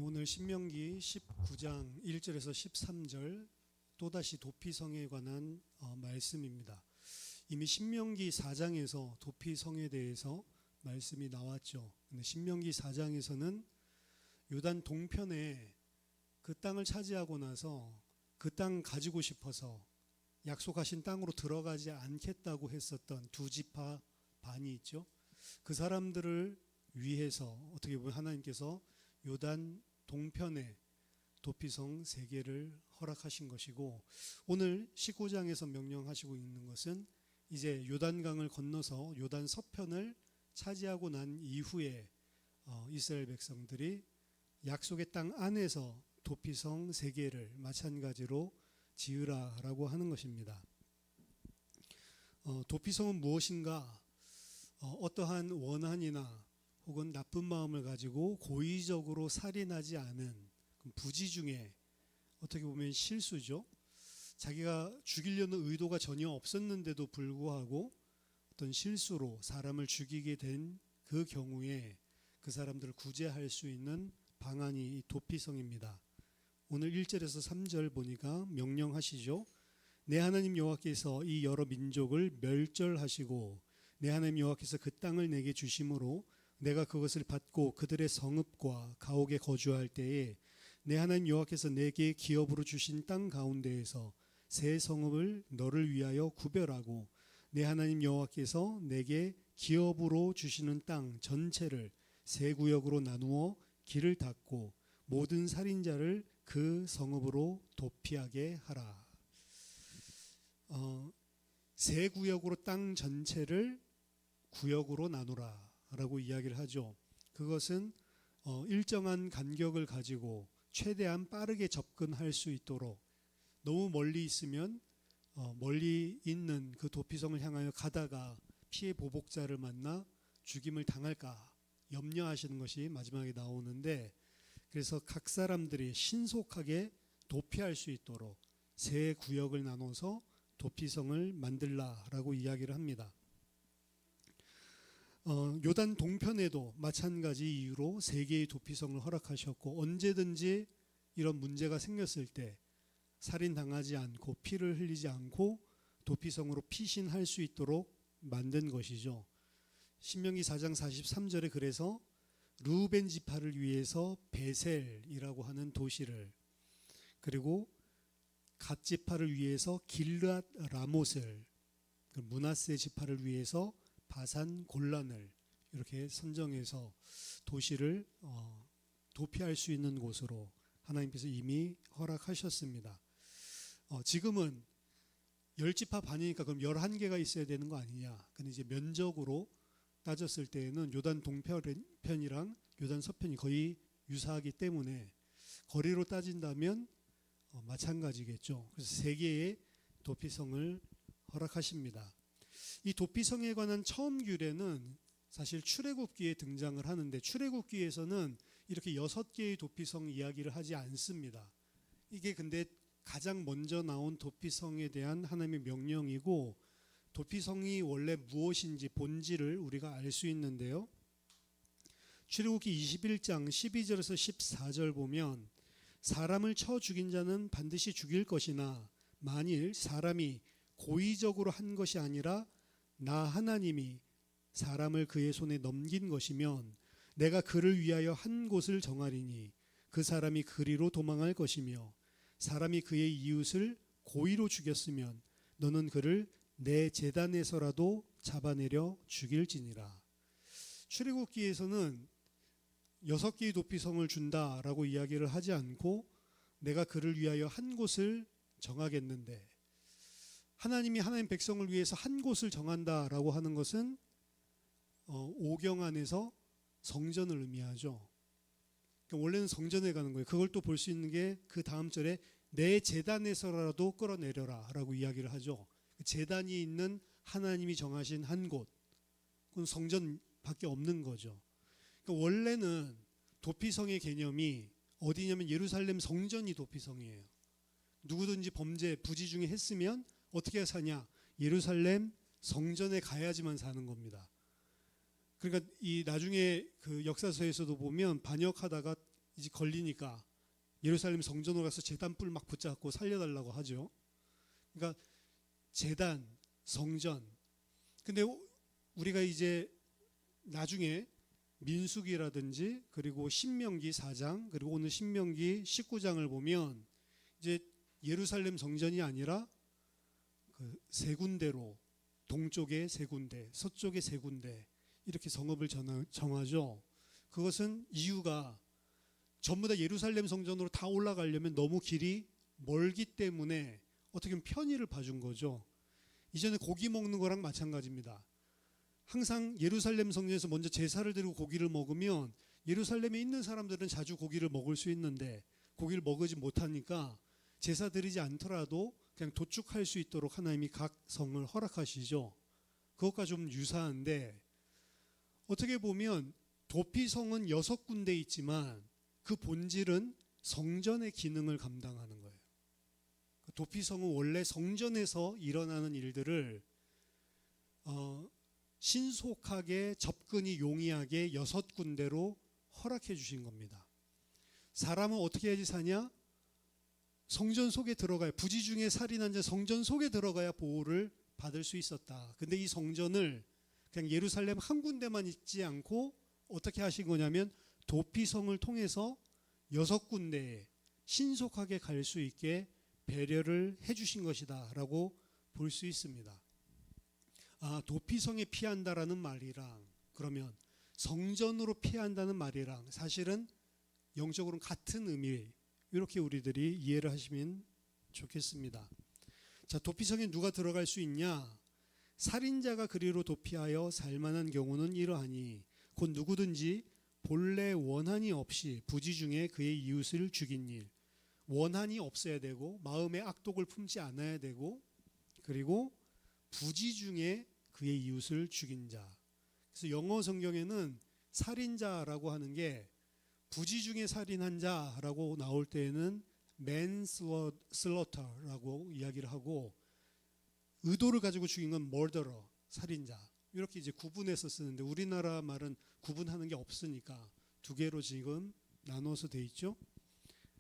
오늘 신명기 19장 1절에서 13절 또다시 도피성에 관한 말씀입니다. 이미 신명기 4장에서 도피성에 대해서 말씀이 나왔죠. 근데 신명기 4장에서는 요단 동편에 그 땅을 차지하고 나서 그 땅 가지고 싶어서 약속하신 땅으로 들어가지 않겠다고 했었던 두 지파 반이 있죠. 그 사람들을 위해서 어떻게 보면 하나님께서 요단 동편에 도피성 3개를 허락하신 것이고, 오늘 19장에서 명령하시고 있는 것은 이제 요단강을 건너서 요단 서편을 차지하고 난 이후에 이스라엘 백성들이 약속의 땅 안에서 도피성 3개를 마찬가지로 지으라라고 하는 것입니다. 도피성은 무엇인가? 어떠한 원한이나 혹은 나쁜 마음을 가지고 고의적으로 살인하지 않은 부지 중에 어떻게 보면 실수죠. 자기가 죽이려는 의도가 전혀 없었는데도 불구하고 어떤 실수로 사람을 죽이게 된 그 경우에 그 사람들을 구제할 수 있는 방안이 이 도피성입니다. 오늘 1절에서 3절 보니까 명령하시죠. 내 하나님 여호와께서 이 여러 민족을 멸절하시고 내 하나님 여호와께서 그 땅을 내게 주심으로 내가 그것을 받고 그들의 성읍과 가옥에 거주할 때에 내 하나님 여호와께서 내게 기업으로 주신 땅 가운데에서 새 성읍을 너를 위하여 구별하고 내 하나님 여호와께서 내게 기업으로 주시는 땅 전체를 세 구역으로 나누어 길을 닫고 모든 살인자를 그 성읍으로 도피하게 하라. 세 구역으로 땅 전체를 구역으로 나누라 라고 이야기를 하죠. 그것은 일정한 간격을 가지고 최대한 빠르게 접근할 수 있도록, 너무 멀리 있으면 멀리 있는 그 도피성을 향하여 가다가 피해 보복자를 만나 죽임을 당할까 염려하시는 것이 마지막에 나오는데, 그래서 각 사람들이 신속하게 도피할 수 있도록 세 구역을 나눠서 도피성을 만들라라고 이야기를 합니다. 요단 동편에도 마찬가지 이유로 3개의 도피성을 허락하셨고, 언제든지 이런 문제가 생겼을 때 살인당하지 않고 피를 흘리지 않고 도피성으로 피신할 수 있도록 만든 것이죠. 신명기 4장 43절에 그래서 르우벤 지파를 위해서 베셀이라고 하는 도시를, 그리고 갓 지파를 위해서 길르앗 라못을, 므낫세 지파를 위해서 바산 골란을 이렇게 선정해서 도시를 도피할 수 있는 곳으로 하나님께서 이미 허락하셨습니다. 지금은 10지파 반이니까 그럼 11개가 있어야 되는 거 아니냐. 근데 이제 면적으로 따졌을 때에는 요단 동편이랑 요단 서편이 거의 유사하기 때문에 거리로 따진다면 마찬가지겠죠. 그래서 3개의 도피성을 허락하십니다. 이 도피성에 관한 처음 규례는 사실 출애굽기에 등장을 하는데, 출애굽기에서는 이렇게 6개의 도피성 이야기를 하지 않습니다. 이게 근데 가장 먼저 나온 도피성에 대한 하나님의 명령이고, 도피성이 원래 무엇인지 본질을 우리가 알 수 있는데요. 출애굽기 21장 12절에서 14절 보면 사람을 쳐 죽인 자는 반드시 죽일 것이나 만일 사람이 고의적으로 한 것이 아니라 나 하나님이 사람을 그의 손에 넘긴 것이면 내가 그를 위하여 한 곳을 정하리니 그 사람이 그리로 도망할 것이며, 사람이 그의 이웃을 고의로 죽였으면 너는 그를 내 제단에서라도 잡아내려 죽일지니라. 출애굽기에서는 6개의 도피성을 준다라고 이야기를 하지 않고 내가 그를 위하여 한 곳을 정하겠는데, 하나님이 하나님 백성을 위해서 한 곳을 정한다라고 하는 것은 오경 안에서 성전을 의미하죠. 그러니까 원래는 성전에 가는 거예요. 그걸 또 볼 수 있는 게 그 다음 절에 내 제단에서라도 끌어내려라 라고 이야기를 하죠. 제단이 있는 하나님이 정하신 한 곳, 그건 성전밖에 없는 거죠. 그러니까 원래는 도피성의 개념이 어디냐면 예루살렘 성전이 도피성이에요. 누구든지 범죄 부지 중에 했으면 어떻게 사냐? 예루살렘 성전에 가야지만 사는 겁니다. 그러니까 이 나중에 그 역사서에서도 보면 반역하다가 이제 걸리니까 예루살렘 성전으로 가서 제단불 막 붙잡고 살려달라고 하죠. 그러니까 제단, 성전. 근데 우리가 이제 나중에 민수기라든지 그리고 신명기 4장 그리고 오늘 신명기 19장을 보면 이제 예루살렘 성전이 아니라 그 세 군데로, 동쪽에 세 군데, 서쪽에 세 군데 이렇게 성읍을 정하죠. 그것은 이유가 전부 다 예루살렘 성전으로 다 올라가려면 너무 길이 멀기 때문에 어떻게 보면 편의를 봐준 거죠. 이전에 고기 먹는 거랑 마찬가지입니다. 항상 예루살렘 성전에서 먼저 제사를 드리고 고기를 먹으면 예루살렘에 있는 사람들은 자주 고기를 먹을 수 있는데 고기를 먹지 못하니까 제사 드리지 않더라도 그냥 도축할 수 있도록 하나님이 각 성을 허락하시죠. 그것과 좀 유사한데 어떻게 보면 도피성은 6군데 있지만 그 본질은 성전의 기능을 감당하는 거예요. 도피성은 원래 성전에서 일어나는 일들을 신속하게 접근이 용이하게 6군데로 허락해 주신 겁니다. 사람은 어떻게 해야지 사냐? 성전 속에 들어가야, 부지 중에 살인한 자 성전 속에 들어가야 보호를 받을 수 있었다. 근데 이 성전을 그냥 예루살렘 한 군데만 있지 않고 어떻게 하신 거냐면 도피성을 통해서 6군데에 신속하게 갈 수 있게 배려를 해주신 것이다 라고 볼 수 있습니다. 도피성에 피한다라는 말이랑 그러면 성전으로 피한다는 말이랑 사실은 영적으로는 같은 의미, 이렇게 우리들이 이해를 하시면 좋겠습니다. 자, 도피성에 누가 들어갈 수 있냐? 살인자가 그리로 도피하여 살만한 경우는 이러하니 곧 누구든지 본래 원한이 없이 부지 중에 그의 이웃을 죽인 일, 원한이 없어야 되고 마음에 악독을 품지 않아야 되고 그리고 부지 중에 그의 이웃을 죽인 자. 그래서 영어 성경에는 살인자라고 하는 게 부지 중에 살인한 자라고 나올 때에는 manslaughter라고 이야기를 하고 의도를 가지고 죽인 건 murderer, 살인자. 이렇게 이제 구분해서 쓰는데 우리나라 말은 구분하는 게 없으니까 두 개로 지금 나눠서 돼 있죠.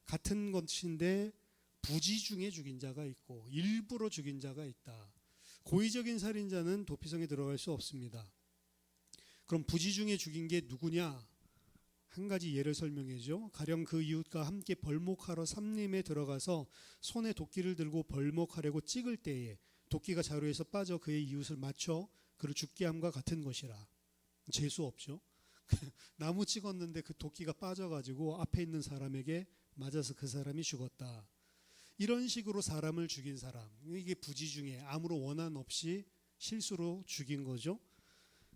같은 것인데 부지 중에 죽인 자가 있고 일부러 죽인 자가 있다. 고의적인 살인자는 도피성에 들어갈 수 없습니다. 그럼 부지 중에 죽인 게 누구냐? 한 가지 예를 설명해줘. 가령 그 이웃과 함께 벌목하러 삼림에 들어가서 손에 도끼를 들고 벌목하려고 찍을 때에 도끼가 자루에서 빠져 그의 이웃을 맞춰 그를 죽게 함과 같은 것이라. 재수 없죠. 나무 찍었는데 그 도끼가 빠져가지고 앞에 있는 사람에게 맞아서 그 사람이 죽었다. 이런 식으로 사람을 죽인 사람, 이게 부지 중에 아무런 원한 없이 실수로 죽인 거죠.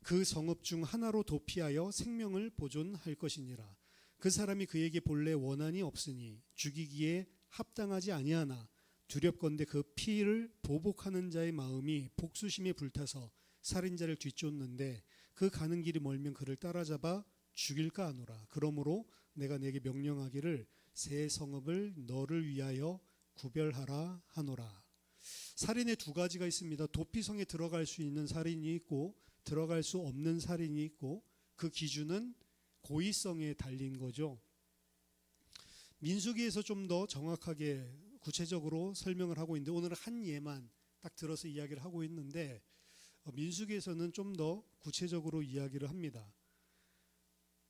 그 성읍 중 하나로 도피하여 생명을 보존할 것이니라. 그 사람이 그에게 본래 원한이 없으니 죽이기에 합당하지 아니하나 두렵건대 그 피를 보복하는 자의 마음이 복수심에 불타서 살인자를 뒤쫓는데 그 가는 길이 멀면 그를 따라잡아 죽일까 하노라. 그러므로 내가 내게 명령하기를 새 성읍을 너를 위하여 구별하라 하노라. 살인의 두 가지가 있습니다. 도피성에 들어갈 수 있는 살인이 있고 들어갈 수 없는 살인이 있고 그 기준은 고의성에 달린 거죠. 민수기에서 좀 더 정확하게 구체적으로 설명을 하고 있는데 오늘은 한 예만 딱 들어서 이야기를 하고 있는데 민수기에서는 좀 더 구체적으로 이야기를 합니다.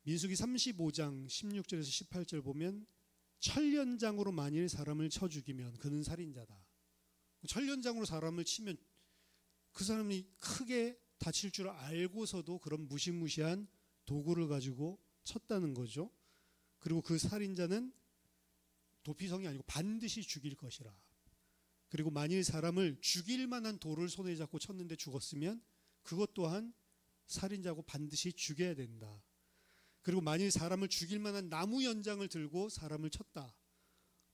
민수기 35장 16절에서 18절 보면 철련장으로 만일 사람을 쳐 죽이면 그는 살인자다. 철련장으로 사람을 치면 그 사람이 크게 다칠 줄 알고서도 그런 무시무시한 도구를 가지고 쳤다는 거죠. 그리고 그 살인자는 도피성이 아니고 반드시 죽일 것이라. 그리고 만일 사람을 죽일 만한 돌을 손에 잡고 쳤는데 죽었으면 그것 또한 살인자고 반드시 죽여야 된다. 그리고 만일 사람을 죽일 만한 나무 연장을 들고 사람을 쳤다.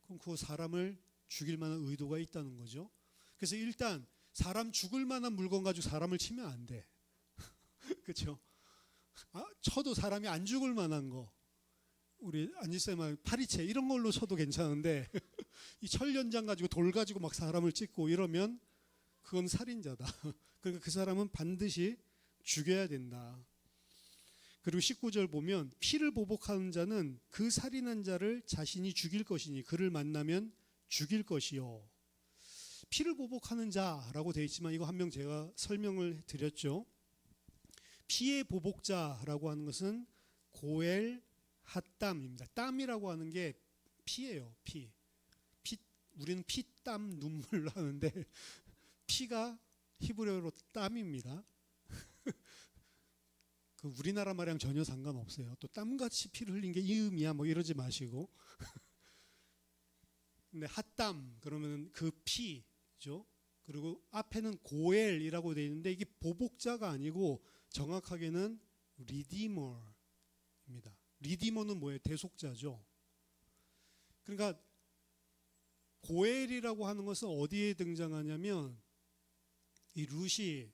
그럼 그 사람을 죽일 만한 의도가 있다는 거죠. 그래서 일단 사람 죽을 만한 물건 가지고 사람을 치면 안 돼. 그렇죠? 쳐도 사람이 안 죽을 만한 거. 우리 안지쌤은 파리채 이런 걸로 쳐도 괜찮은데 이 철연장 가지고 돌 가지고 막 사람을 찍고 이러면 그건 살인자다. 그러니까 그 사람은 반드시 죽여야 된다. 그리고 19절 보면 피를 보복하는 자는 그 살인한 자를 자신이 죽일 것이니 그를 만나면 죽일 것이요. 피를 보복하는 자라고 되어 있지만 이거 한 명 제가 설명을 드렸죠. 피의 보복자라고 하는 것은 고엘 핫땀입니다. 땀이라고 하는 게 피예요. 피. 우리는 피, 땀, 눈물로 하는데 피가 히브리어로 땀입니다. 그 우리나라 말이랑 전혀 상관없어요. 또 땀같이 피를 흘린 게 이음이야 뭐 이러지 마시고. 근데 핫땀 그러면 그 피죠. 그리고 앞에는 고엘이라고 되어 있는데 이게 보복자가 아니고 정확하게는 리디머입니다. 리디머는 뭐예요? 대속자죠. 그러니까 고엘이라고 하는 것은 어디에 등장하냐면 이 룻이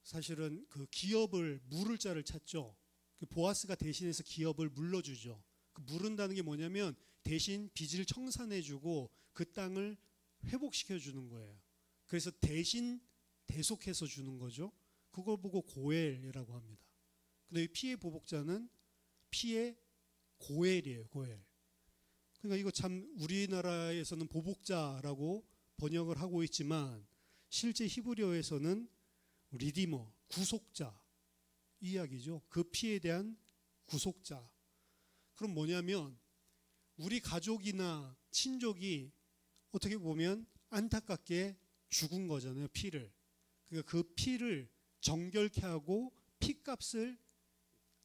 사실은 그 기업을 물을 자를 찾죠. 그 보아스가 대신해서 기업을 물러주죠. 그 물은다는 게 뭐냐면 대신 빚을 청산해주고 그 땅을 회복시켜주는 거예요. 그래서 대신 대속해서 주는 거죠. 그걸 보고 고엘이라고 합니다. 근데 이 피의 보복자는 피의 고엘이에요. 고엘. 그러니까 이거 참 우리나라에서는 보복자라고 번역을 하고 있지만 실제 히브리어에서는 리디머, 구속자 이야기죠. 그 피에 대한 구속자. 그럼 뭐냐면 우리 가족이나 친족이 어떻게 보면 안타깝게 죽은 거잖아요. 피를. 그러니까 그 피를 정결케 하고 피값을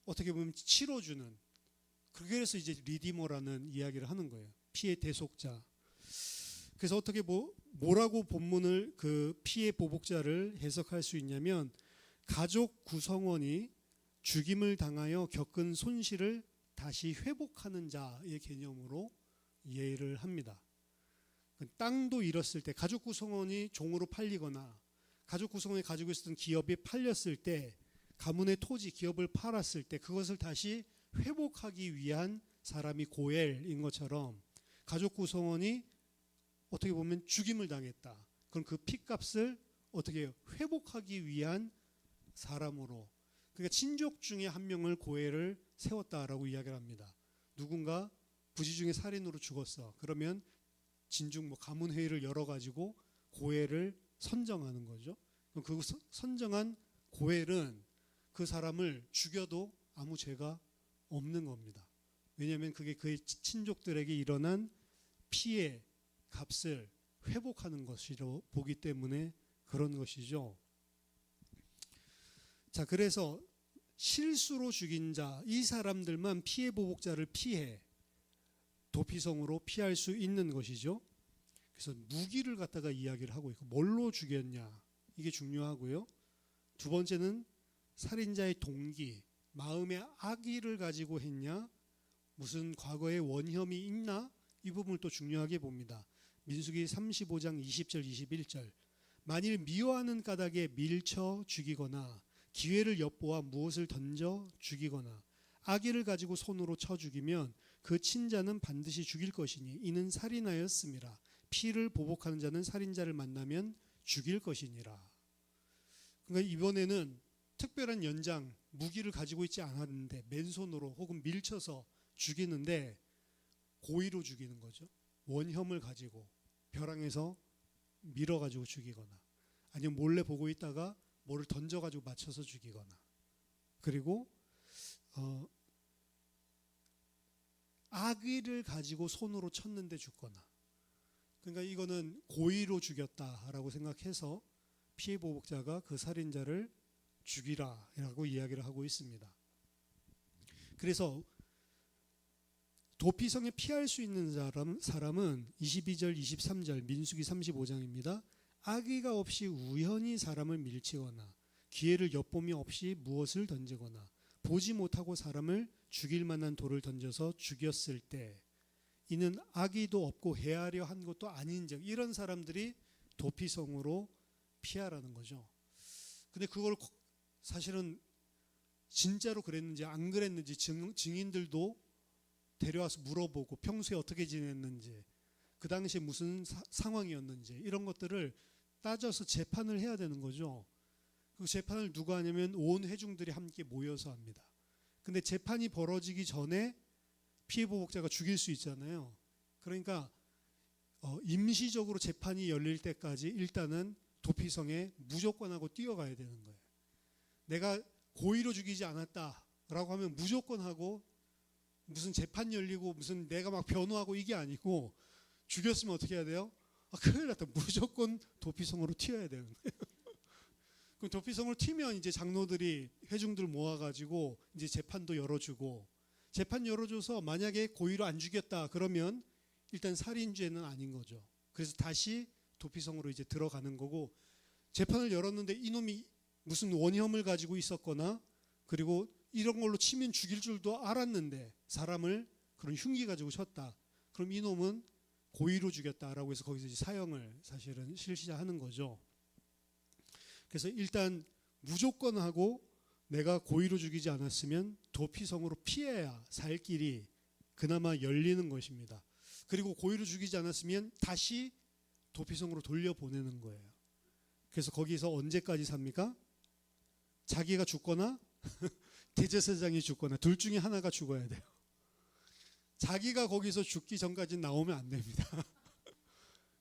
어떻게 보면 치러주는. 그래서 이제 리디머라는 이야기를 하는 거예요. 피의 대속자. 그래서 어떻게 뭐라고 본문을 그 피의 보복자를 해석할 수 있냐면 가족 구성원이 죽임을 당하여 겪은 손실을 다시 회복하는 자의 개념으로 이해를 합니다. 땅도 잃었을 때 가족 구성원이 종으로 팔리거나 가족 구성원이 가지고 있었던 기업이 팔렸을 때 가문의 토지 기업을 팔았을 때 그것을 다시 회복하기 위한 사람이 고엘인 것처럼 가족 구성원이 어떻게 보면 죽임을 당했다. 그럼 그 피값을 어떻게 회복하기 위한 사람으로 그러니까 친족 중에 한 명을 고엘을 세웠다라고 이야기를 합니다. 누군가 부지 중에 살인으로 죽었어. 그러면 진중 가문 회의를 열어 가지고 고엘을 선정하는 거죠. 그럼 그 선정한 고엘은 그 사람을 죽여도 아무 죄가 없는 겁니다. 왜냐하면 그게 그의 친족들에게 일어난 피해 값을 회복하는 것이라고 보기 때문에 그런 것이죠. 자, 그래서 실수로 죽인 자, 이 사람들만 피해 보복자를 피해 도피성으로 피할 수 있는 것이죠. 그래서 무기를 갖다가 이야기를 하고 있고 뭘로 죽였냐 이게 중요하고요. 두 번째는 살인자의 동기, 마음의 악의를 가지고 했냐, 무슨 과거에 원혐이 있나 이 부분을 또 중요하게 봅니다. 민수기 35장 20절 21절 만일 미워하는 까닭에 밀쳐 죽이거나 기회를 엿보아 무엇을 던져 죽이거나 악의를 가지고 손으로 쳐 죽이면 그 친자는 반드시 죽일 것이니 이는 살인하였음이라. 피를 보복하는 자는 살인자를 만나면 죽일 것이니라. 그러니까 이번에는 특별한 연장 무기를 가지고 있지 않았는데 맨손으로 혹은 밀쳐서 죽이는데 고의로 죽이는 거죠. 원혐을 가지고 벼랑에서 밀어가지고 죽이거나 아니면 몰래 보고 있다가 뭐를 던져가지고 맞춰서 죽이거나 그리고 악의를 가지고 손으로 쳤는데 죽거나 그러니까 이거는 고의로 죽였다라고 생각해서 피해 보복자가 그 살인자를 죽이라라고 이야기를 하고 있습니다. 그래서 도피성에 피할 수 있는 사람은 22절 23절 민수기 35장입니다. 악의가 없이 우연히 사람을 밀치거나 기회를 엿봄이 없이 무엇을 던지거나 보지 못하고 사람을 죽일 만한 돌을 던져서 죽였을 때 이는 악의도 없고 해하려 한 것도 아닌즉 이런 사람들이 도피성으로 피하라는 거죠. 근데 그걸 사실은 진짜로 그랬는지 안 그랬는지 증인들도 데려와서 물어보고 평소에 어떻게 지냈는지 그 당시에 무슨 상황이었는지 이런 것들을 따져서 재판을 해야 되는 거죠. 그 재판을 누가 하냐면 온 회중들이 함께 모여서 합니다. 근데 재판이 벌어지기 전에 피해 보복자가 죽일 수 있잖아요. 그러니까 임시적으로 재판이 열릴 때까지 일단은 도피성에 무조건 하고 뛰어가야 되는 거예요. 내가 고의로 죽이지 않았다라고 하면 무조건 하고, 무슨 재판 열리고 무슨 내가 막 변호하고 이게 아니고, 죽였으면 어떻게 해야 돼요? 큰일 났다. 무조건 도피성으로 튀어야 되는 거예요. 그럼 도피성으로 튀면 이제 장로들이 회중들 모아가지고 이제 재판도 열어주고, 재판 열어줘서 만약에 고의로 안 죽였다 그러면 일단 살인죄는 아닌 거죠. 그래서 다시 도피성으로 이제 들어가는 거고, 재판을 열었는데 이놈이 무슨 원혐을 가지고 있었거나, 그리고 이런 걸로 치면 죽일 줄도 알았는데 사람을 그런 흉기 가지고 쳤다. 그럼 이놈은 고의로 죽였다라고 해서 거기서 이제 사형을 사실은 실시하는 거죠. 그래서 일단 무조건 하고 내가 고의로 죽이지 않았으면 도피성으로 피해야 살 길이 그나마 열리는 것입니다. 그리고 고의로 죽이지 않았으면 다시 도피성으로 돌려보내는 거예요. 그래서 거기서 언제까지 삽니까? 자기가 죽거나 대제사장이 죽거나 둘 중에 하나가 죽어야 돼요. 자기가 거기서 죽기 전까지는 나오면 안 됩니다.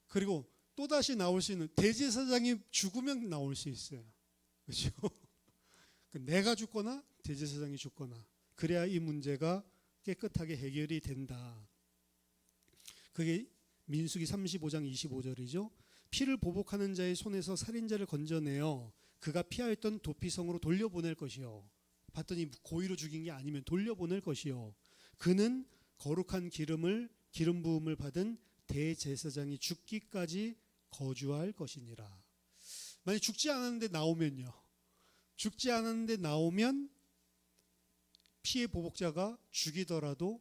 그리고 또다시 나올 수 있는, 대제사장이 죽으면 나올 수 있어요. 그렇죠? 내가 죽거나 대제사장이 죽거나, 그래야 이 문제가 깨끗하게 해결이 된다. 그게 민수기 35장 25절이죠. 피를 보복하는 자의 손에서 살인자를 건져내어 그가 피하였던 도피성으로 돌려보낼 것이요. 봤더니 고의로 죽인 게 아니면 돌려보낼 것이요. 그는 거룩한 기름 부음을 받은 대제사장이 죽기까지 거주할 것이니라. 만약 죽지 않았는데 나오면요. 죽지 않았는데 나오면 피해 보복자가 죽이더라도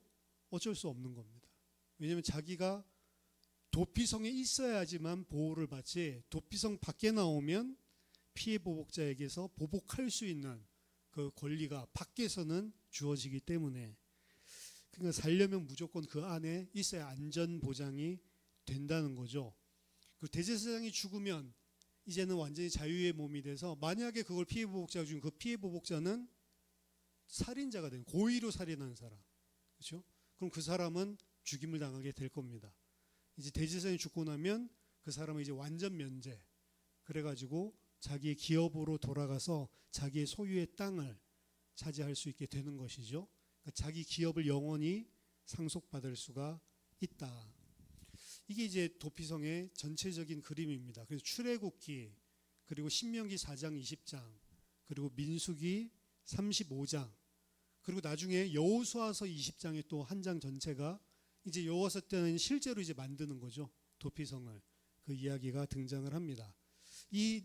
어쩔 수 없는 겁니다. 왜냐하면 자기가 도피성에 있어야지만 보호를 받지, 도피성 밖에 나오면 피해 보복자에게서 보복할 수 있는 그 권리가 밖에서는 주어지기 때문에, 그러니까 살려면 무조건 그 안에 있어야 안전 보장이 된다는 거죠. 그 대제사장이 죽으면 이제는 완전히 자유의 몸이 돼서, 만약에 그걸 피해 보복자가 죽으면 그 피해 보복자는 살인자가 되는, 고의로 살인한 사람, 그렇죠? 그럼 그 사람은 죽임을 당하게 될 겁니다. 이제 대제사장이 죽고 나면 그 사람은 이제 완전 면제, 그래가지고 자기의 기업으로 돌아가서 자기의 소유의 땅을 차지할 수 있게 되는 것이죠. 그러니까 자기 기업을 영원히 상속받을 수가 있다. 이게 이제 도피성의 전체적인 그림입니다. 그래서 출애굽기, 그리고 신명기 4장 20장, 그리고 민수기 35장, 그리고 나중에 여호수아서 20장의 또 한 장 전체가 이제 여호수아 때는 실제로 이제 만드는 거죠. 도피성을. 그 이야기가 등장을 합니다. 이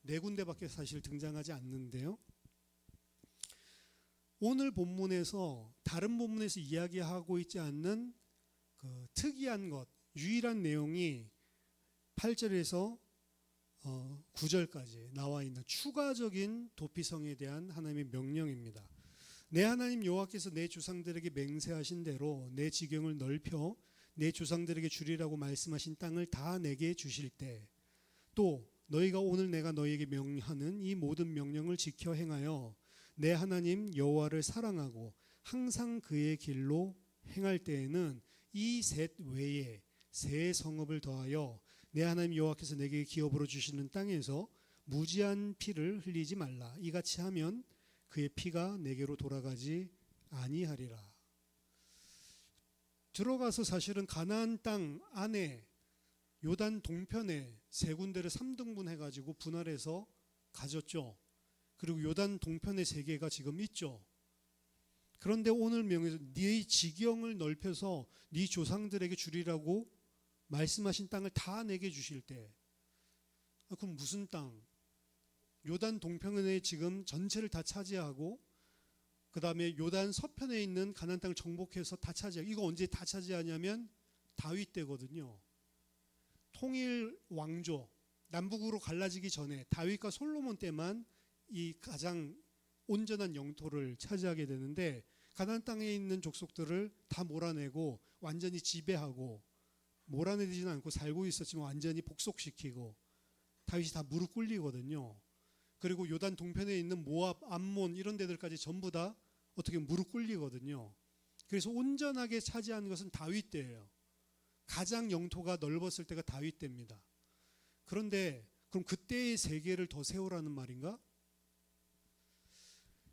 네 군데밖에 사실 등장하지 않는데요. 오늘 본문에서 다른 본문에서 이야기하고 있지 않는 그 특이한 것, 유일한 내용이 8절에서 9절까지 나와 있는 추가적인 도피성에 대한 하나님의 명령입니다. 내 하나님 여호와께서 내 조상들에게 맹세하신 대로 내 지경을 넓혀 내 조상들에게 주리라고 말씀하신 땅을 다 내게 주실 때, 또 너희가 오늘 내가 너희에게 명하는 이 모든 명령을 지켜 행하여 내 하나님 여호와를 사랑하고 항상 그의 길로 행할 때에는 이 셋 외에 새 성읍을 더하여 내 하나님 여호와께서 내게 기업으로 주시는 땅에서 무지한 피를 흘리지 말라. 이같이 하면 그의 피가 내게로 돌아가지 아니하리라. 들어가서 사실은 가나안 땅 안에 요단 동편에 세 군데를 3등분 해가지고 분할해서 가졌죠. 그리고 요단 동편에 세 개가 지금 있죠. 그런데 오늘 명에서 네 지경을 넓혀서 네 조상들에게 주리라고 말씀하신 땅을 다 내게 주실 때, 그럼 무슨 땅? 요단 동편에 지금 전체를 다 차지하고, 그 다음에 요단 서편에 있는 가나안 땅을 정복해서 다 차지하고, 이거 언제 다 차지하냐면 다윗 때거든요. 통일 왕조, 남북으로 갈라지기 전에 다윗과 솔로몬 때만 이 가장 온전한 영토를 차지하게 되는데, 가나안 땅에 있는 족속들을 다 몰아내고 완전히 지배하고, 몰아내지는 않고 살고 있었지만 완전히 복속시키고, 다윗이 다 무릎 꿇리거든요. 그리고 요단 동편에 있는 모압, 암몬 이런 데들까지 전부 다 어떻게 무릎 꿇리거든요. 그래서 온전하게 차지한 것은 다윗 때예요. 가장 영토가 넓었을 때가 다윗 때입니다. 그런데 그럼 그때의 세계를 더 세우라는 말인가?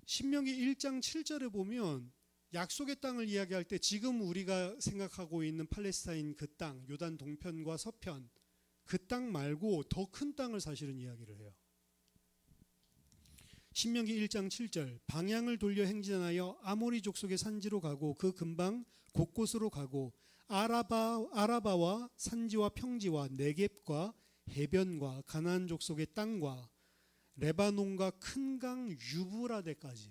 신명기 1장 7절에 보면 약속의 땅을 이야기할 때 지금 우리가 생각하고 있는 팔레스타인 그 땅, 요단 동편과 서편 그 땅 말고 더 큰 땅을 사실은 이야기를 해요. 신명기 1장 7절 방향을 돌려 행진하여 아모리 족속의 산지로 가고 그 근방 곳곳으로 가고 아라바와 산지와 평지와 네겝과 해변과 가나안 족속의 땅과 레바논과 큰 강 유브라데까지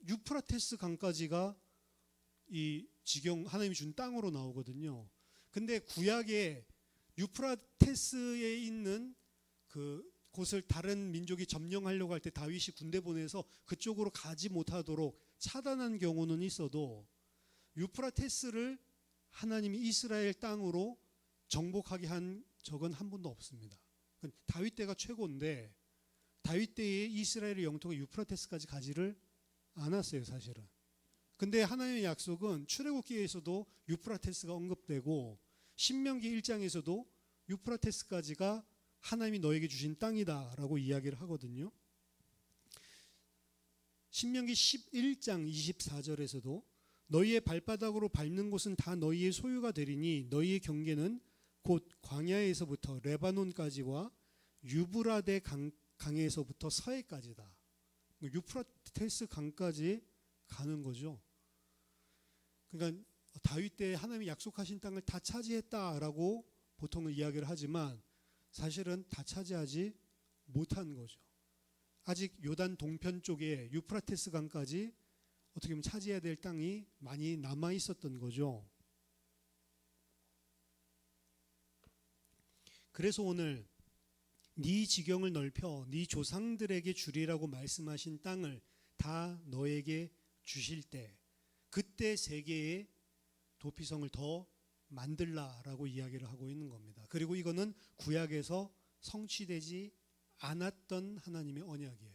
유프라테스 강까지가 이 지경 하나님이 준 땅으로 나오거든요. 근데 구약에 유프라테스에 있는 그 곳을 다른 민족이 점령하려고 할 때 다윗이 군대 보내서 그쪽으로 가지 못하도록 차단한 경우는 있어도 유프라테스를 하나님이 이스라엘 땅으로 정복하게 한 적은 한 번도 없습니다. 다윗 때가 최고인데 다윗 때에 이스라엘의 영토가 유프라테스까지 가지를 않았어요, 사실은. 근데 하나님의 약속은 출애굽기에서도 유프라테스가 언급되고 신명기 1장에서도 유프라테스까지가 하나님이 너에게 주신 땅이다라고 이야기를 하거든요. 신명기 11장 24절에서도 너희의 발바닥으로 밟는 곳은 다 너희의 소유가 되리니 너희의 경계는 곧 광야에서부터 레바논까지와 유브라데 강에서부터 서해까지다. 유프라테스 강까지 가는 거죠. 그러니까 다윗 때 하나님이 약속하신 땅을 다 차지했다라고 보통은 이야기를 하지만 사실은 다 차지하지 못한 거죠. 아직 요단 동편 쪽에 유프라테스 강까지 어떻게 보면 차지해야 될 땅이 많이 남아 있었던 거죠. 그래서 오늘 네 지경을 넓혀 네 조상들에게 주리라고 말씀하신 땅을 다 너에게 주실 때 그때 세계의 도피성을 더 만들라라고 이야기를 하고 있는 겁니다. 그리고 이거는 구약에서 성취되지 않았던 하나님의 언약이에요.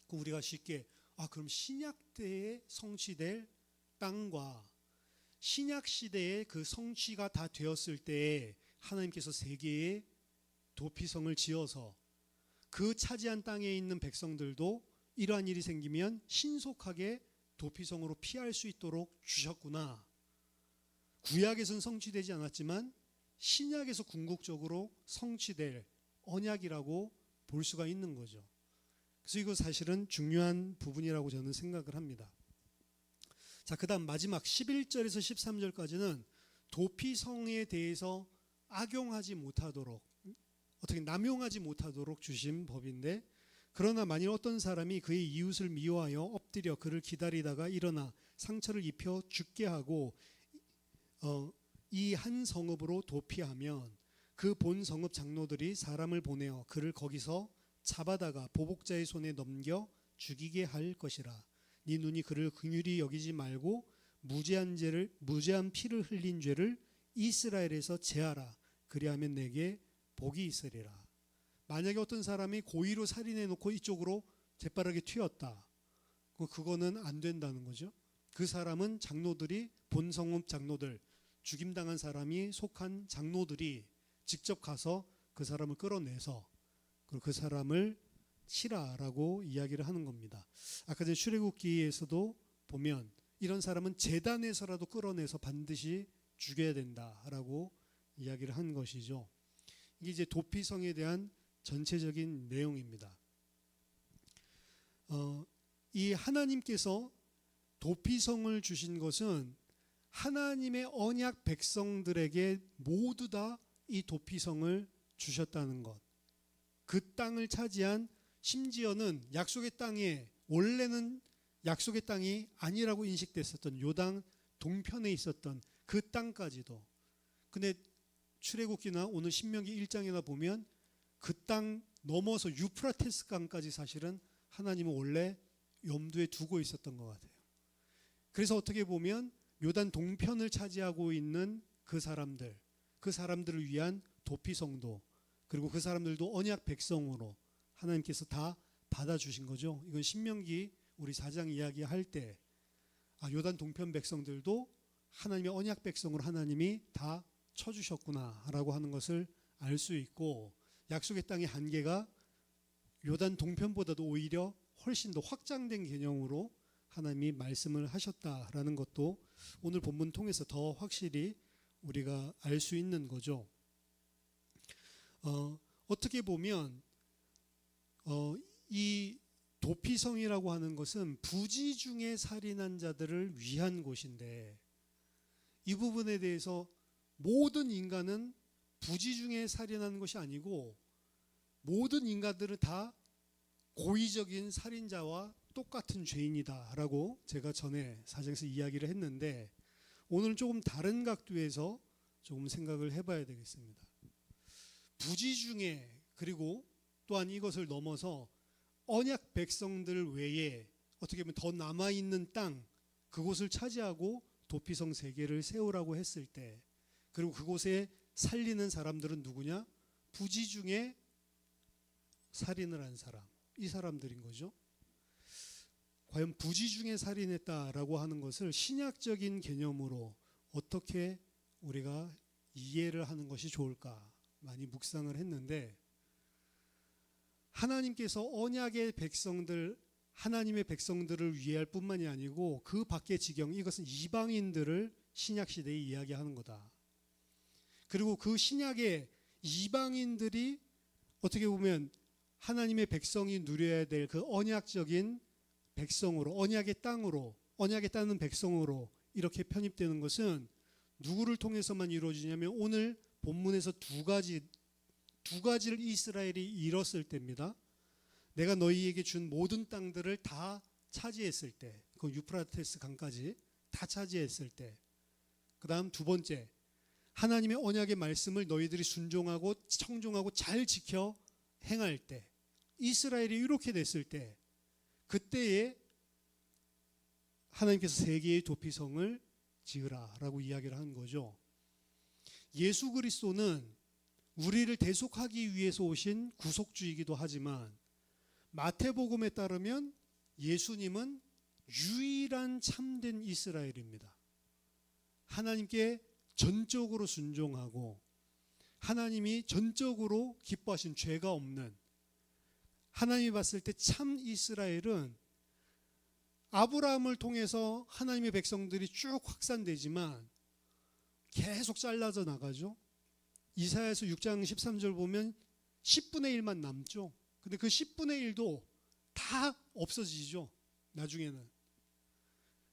우리가 쉽게 그럼 신약 때에 성취될 땅과 신약 시대에 그 성취가 다 되었을 때에 하나님께서 세계의 도피성을 지어서 그 차지한 땅에 있는 백성들도 이러한 일이 생기면 신속하게 도피성으로 피할 수 있도록 주셨구나. 구약에서는 성취되지 않았지만 신약에서 궁극적으로 성취될 언약이라고 볼 수가 있는 거죠. 그래서 이거 사실은 중요한 부분이라고 저는 생각을 합니다. 자, 그다음 마지막 11절에서 13절까지는 도피성에 대해서 악용하지 못하도록 어떻게 남용하지 못하도록 주신 법인데 그러나 만일 어떤 사람이 그의 이웃을 미워하여 엎드려 그를 기다리다가 일어나 상처를 입혀 죽게 하고 이 한 성읍으로 도피하면 그 본 성읍 장로들이 사람을 보내어 그를 거기서 잡아다가 보복자의 손에 넘겨 죽이게 할 것이라. 네 눈이 그를 긍휼히 여기지 말고 무죄한 피를 흘린 죄를 이스라엘에서 제하라. 그리하면 내게 복이 있으리라. 만약에 어떤 사람이 고의로 살인해 놓고 이쪽으로 재빠르게 튀었다. 그거는 안 된다는 거죠. 그 사람은 장로들이 본성읍 장로들 죽임당한 사람이 속한 장로들이 직접 가서 그 사람을 끌어내서 그 사람을 치라라고 이야기를 하는 겁니다. 아까 전에 출애굽기에서도 보면 이런 사람은 제단에서라도 끌어내서 반드시 죽여야 된다라고 이야기를 한 것이죠. 이게 이제 도피성에 대한 전체적인 내용입니다. 이 하나님께서 도피성을 주신 것은 하나님의 언약 백성들에게 모두 다 이 도피성을 주셨다는 것. 그 땅을 차지한 심지어는 약속의 땅에 원래는 약속의 땅이 아니라고 인식됐었던 요단 동편에 있었던 그 땅까지도. 근데 출애굽기나 오늘 신명기 1장이나 보면 그 땅 넘어서 유프라테스 강까지 사실은 하나님은 원래 염두에 두고 있었던 것 같아요. 그래서 어떻게 보면 요단 동편을 차지하고 있는 그 사람들을 위한 도피성도 그리고 그 사람들도 언약 백성으로 하나님께서 다 받아주신 거죠. 이건 신명기 우리 4장 이야기할 때 요단 동편 백성들도 하나님의 언약 백성으로 하나님이 다 쳐주셨구나라고 하는 것을 알 수 있고, 약속의 땅의 한계가 요단 동편보다도 오히려 훨씬 더 확장된 개념으로 하나님이 말씀을 하셨다라는 것도 오늘 본문 통해서 더 확실히 우리가 알 수 있는 거죠. 어떻게 보면 이 도피성이라고 하는 것은 부지 중에 살인한 자들을 위한 곳인데, 이 부분에 대해서 모든 인간은 부지 중에 살인하는 것이 아니고 모든 인간들은 다 고의적인 살인자와 똑같은 죄인이다라고 제가 전에 사장에서 이야기를 했는데, 오늘은 조금 다른 각도에서 조금 생각을 해봐야 되겠습니다. 부지 중에, 그리고 또한 이것을 넘어서 언약 백성들 외에 어떻게 보면 더 남아있는 땅, 그곳을 차지하고 도피성 3개를 세우라고 했을 때, 그리고 그곳에 살리는 사람들은 누구냐? 부지 중에 살인을 한 사람, 이 사람들인 거죠. 과연 부지 중에 살인했다라고 하는 것을 신약적인 개념으로 어떻게 우리가 이해를 하는 것이 좋을까 많이 묵상을 했는데, 하나님께서 언약의 백성들, 하나님의 백성들을 위할 뿐만이 아니고 그 밖의 지경, 이것은 이방인들을 신약시대에 이야기하는 거다. 그리고 그 신약의 이방인들이 어떻게 보면 하나님의 백성이 누려야 될 그 언약적인 백성으로, 언약의 땅으로, 언약의 땅은 백성으로 이렇게 편입되는 것은 누구를 통해서만 이루어지냐면, 오늘 본문에서 두 가지를 이스라엘이 이뤘을 때입니다. 내가 너희에게 준 모든 땅들을 다 차지했을 때, 그 유프라테스 강까지 다 차지했을 때, 그 다음 두 번째, 하나님의 언약의 말씀을 너희들이 순종하고 청종하고 잘 지켜 행할 때, 이스라엘이 이렇게 됐을 때, 그때에 하나님께서 3개의 도피성을 지으라라고 이야기를 한 거죠. 예수 그리스도는 우리를 대속하기 위해서 오신 구속주이기도 하지만, 마태복음에 따르면 예수님은 유일한 참된 이스라엘입니다. 하나님께 전적으로 순종하고 하나님이 전적으로 기뻐하신 죄가 없는, 하나님이 봤을 때 참 이스라엘은 아브라함을 통해서 하나님의 백성들이 쭉 확산되지만 계속 잘라져 나가죠. 이사야서 6장 13절 보면 10분의 1만 남죠. 근데 그 10분의 1도 다 없어지죠, 나중에는.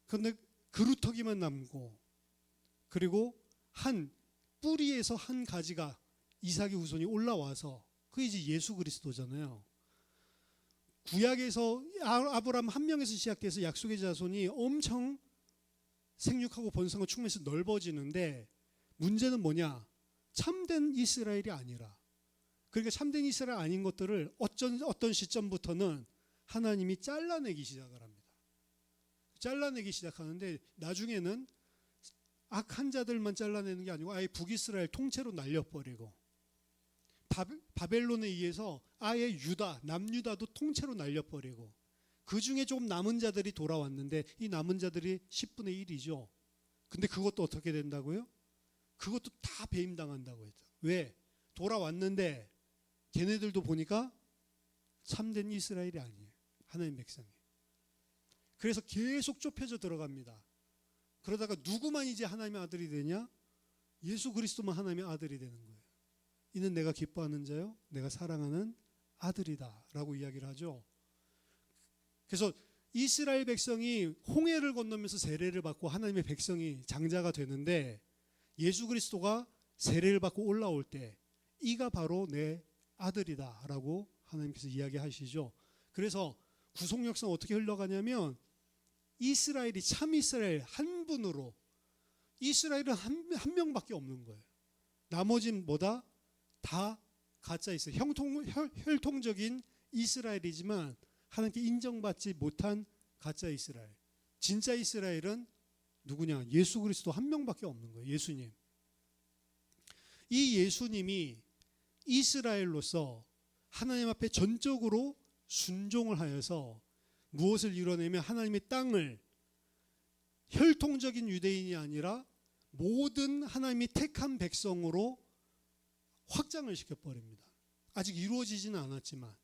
그런데 그루터기만 남고, 그리고 한 뿌리에서 한 가지가, 이삭의 후손이 올라와서, 그게 이제 예수 그리스도잖아요. 구약에서 아브라함 한 명에서 시작돼서 약속의 자손이 엄청 생육하고 번성하고 충만해서 넓어지는데, 문제는 뭐냐? 참된 이스라엘이 아니라, 그러니까 참된 이스라엘 아닌 것들을 어떤 시점부터는 하나님이 잘라내기 시작을 합니다. 잘라내기 시작하는데, 나중에는 악한 자들만 잘라내는 게 아니고 아예 북이스라엘 통째로 날려버리고, 바벨론에 의해서 아예 유다, 남유다도 통째로 날려버리고, 그 중에 조금 남은 자들이 돌아왔는데, 이 남은 자들이 10분의 1이죠. 근데 그것도 어떻게 된다고요? 그것도 다 배임당한다고 했죠. 왜? 돌아왔는데 걔네들도 보니까 참된 이스라엘이 아니에요, 하나님 백성이. 그래서 계속 좁혀져 들어갑니다. 그러다가 누구만 이제 하나님의 아들이 되냐? 예수 그리스도만 하나님의 아들이 되는 거예요. 이는 내가 기뻐하는 자요, 내가 사랑하는 아들이다 라고 이야기를 하죠. 그래서 이스라엘 백성이 홍해를 건너면서 세례를 받고 하나님의 백성이 장자가 되는데, 예수 그리스도가 세례를 받고 올라올 때 이가 바로 내 아들이다 라고 하나님께서 이야기하시죠. 그래서 구속 역사는 어떻게 흘러가냐면, 이스라엘이 참 이스라엘 한 분으로, 이스라엘은 한 명밖에 없는 거예요. 나머지는 뭐다? 다 가짜 이스라엘, 혈통적인 이스라엘이지만 하나님께 인정받지 못한 가짜 이스라엘. 진짜 이스라엘은 누구냐? 예수 그리스도 한 명밖에 없는 거예요, 예수님. 이 예수님이 이스라엘로서 하나님 앞에 전적으로 순종을 하여서 무엇을 이뤄내면 하나님의 땅을 혈통적인 유대인이 아니라 모든 하나님이 택한 백성으로 확장을 시켜버립니다. 아직 이루어지지는 않았지만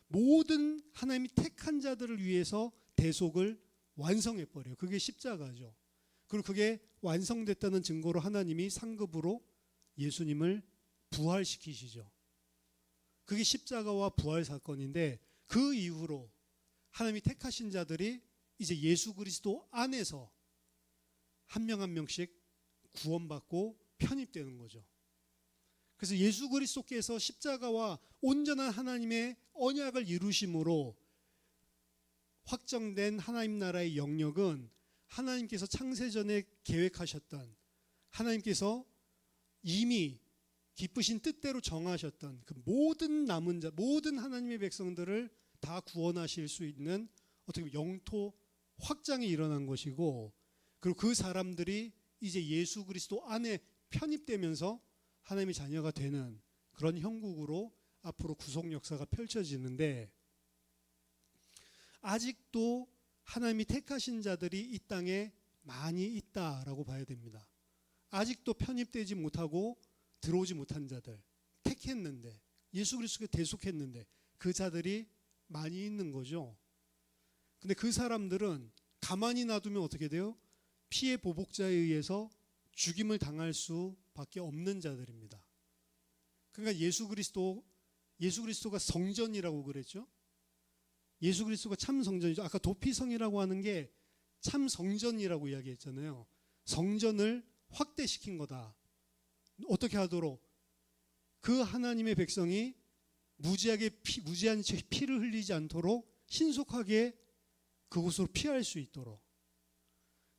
모든 하나님이 택한 자들을 위해서 대속을 완성해버려요. 그게 십자가죠. 그리고 그게 완성됐다는 증거로 하나님이 상급으로 예수님을 부활시키시죠. 그게 십자가와 부활 사건인데, 그 이후로 하나님이 택하신 자들이 이제 예수 그리스도 안에서 한 명 한 명씩 구원받고 편입되는 거죠. 그래서 예수 그리스도께서 십자가와 온전한 하나님의 언약을 이루심으로 확정된 하나님 나라의 영역은 하나님께서 창세전에 계획하셨던, 하나님께서 이미 기쁘신 뜻대로 정하셨던 그 모든 남은 자, 모든 하나님의 백성들을 다 구원하실 수 있는 어떻게 보면 영토 확장이 일어난 것이고, 그리고 그 사람들이 이제 예수 그리스도 안에 편입되면서 하나님의 자녀가 되는 그런 형국으로 앞으로 구속 역사가 펼쳐지는데, 아직도 하나님이 택하신 자들이 이 땅에 많이 있다라고 봐야 됩니다. 아직도 편입되지 못하고 들어오지 못한 자들, 택했는데 예수 그리스도께 대속했는데 그 자들이 많이 있는 거죠. 근데 그 사람들은 가만히 놔두면 어떻게 돼요? 피해 보복자에 의해서 죽임을 당할 수밖에 없는 자들입니다. 그러니까 예수 그리스도가 성전이라고 그랬죠. 예수 그리스도가 참 성전이죠. 아까 도피성이라고 하는 게 참 성전이라고 이야기했잖아요. 성전을 확대시킨 거다. 어떻게 하도록? 그 하나님의 백성이 무지한 피를 흘리지 않도록 신속하게 그곳으로 피할 수 있도록.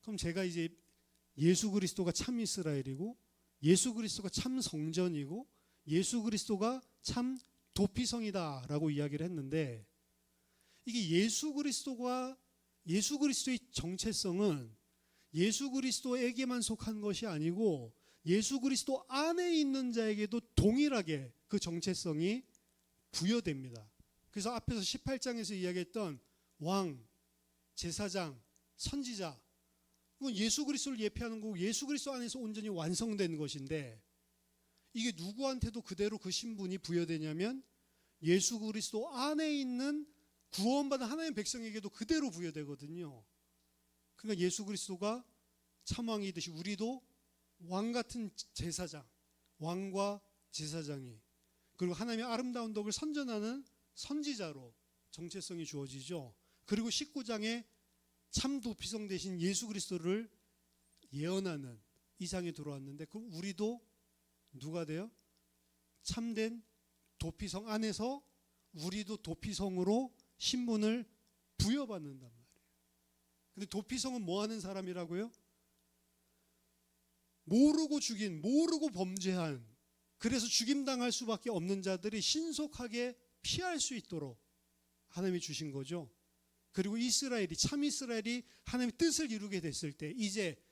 그럼 제가 이제 예수 그리스도가 참 이스라엘이고, 예수 그리스도가 참 성전이고, 예수 그리스도가 참 도피성이다라고 이야기를 했는데, 이게 예수 그리스도의 정체성은 예수 그리스도에게만 속한 것이 아니고 예수 그리스도 안에 있는 자에게도 동일하게 그 정체성이 부여됩니다. 그래서 앞에서 18장에서 이야기했던 왕, 제사장, 선지자, 이건 예수 그리스도를 예표하는 거고 예수 그리스도 안에서 온전히 완성된 것인데, 이게 누구한테도 그대로 그 신분이 부여되냐면 예수 그리스도 안에 있는 구원받은 하나님의 백성에게도 그대로 부여되거든요. 그러니까 예수 그리스도가 참왕이듯이 우리도 왕 같은 제사장, 왕과 제사장이, 그리고 하나님의 아름다운 덕을 선전하는 선지자로 정체성이 주어지죠. 그리고 19장에 참 도피성 대신 예수 그리스도를 예언하는 이상이 들어왔는데, 그럼 우리도 누가 돼요? 참된 도피성 안에서 우리도 도피성으로 신분을 부여받는단 말이에요. 근데 도피성은 뭐 하는 사람이라고요? 모르고 죽인, 모르고 범죄한, 그래서 죽임당할 수밖에 없는 자들이 신속하게 피할 수 있도록 하나님이 주신 거죠. 그리고 이스라엘이, 참 이스라엘이 하나님의 뜻을 이루게 됐을 때 이제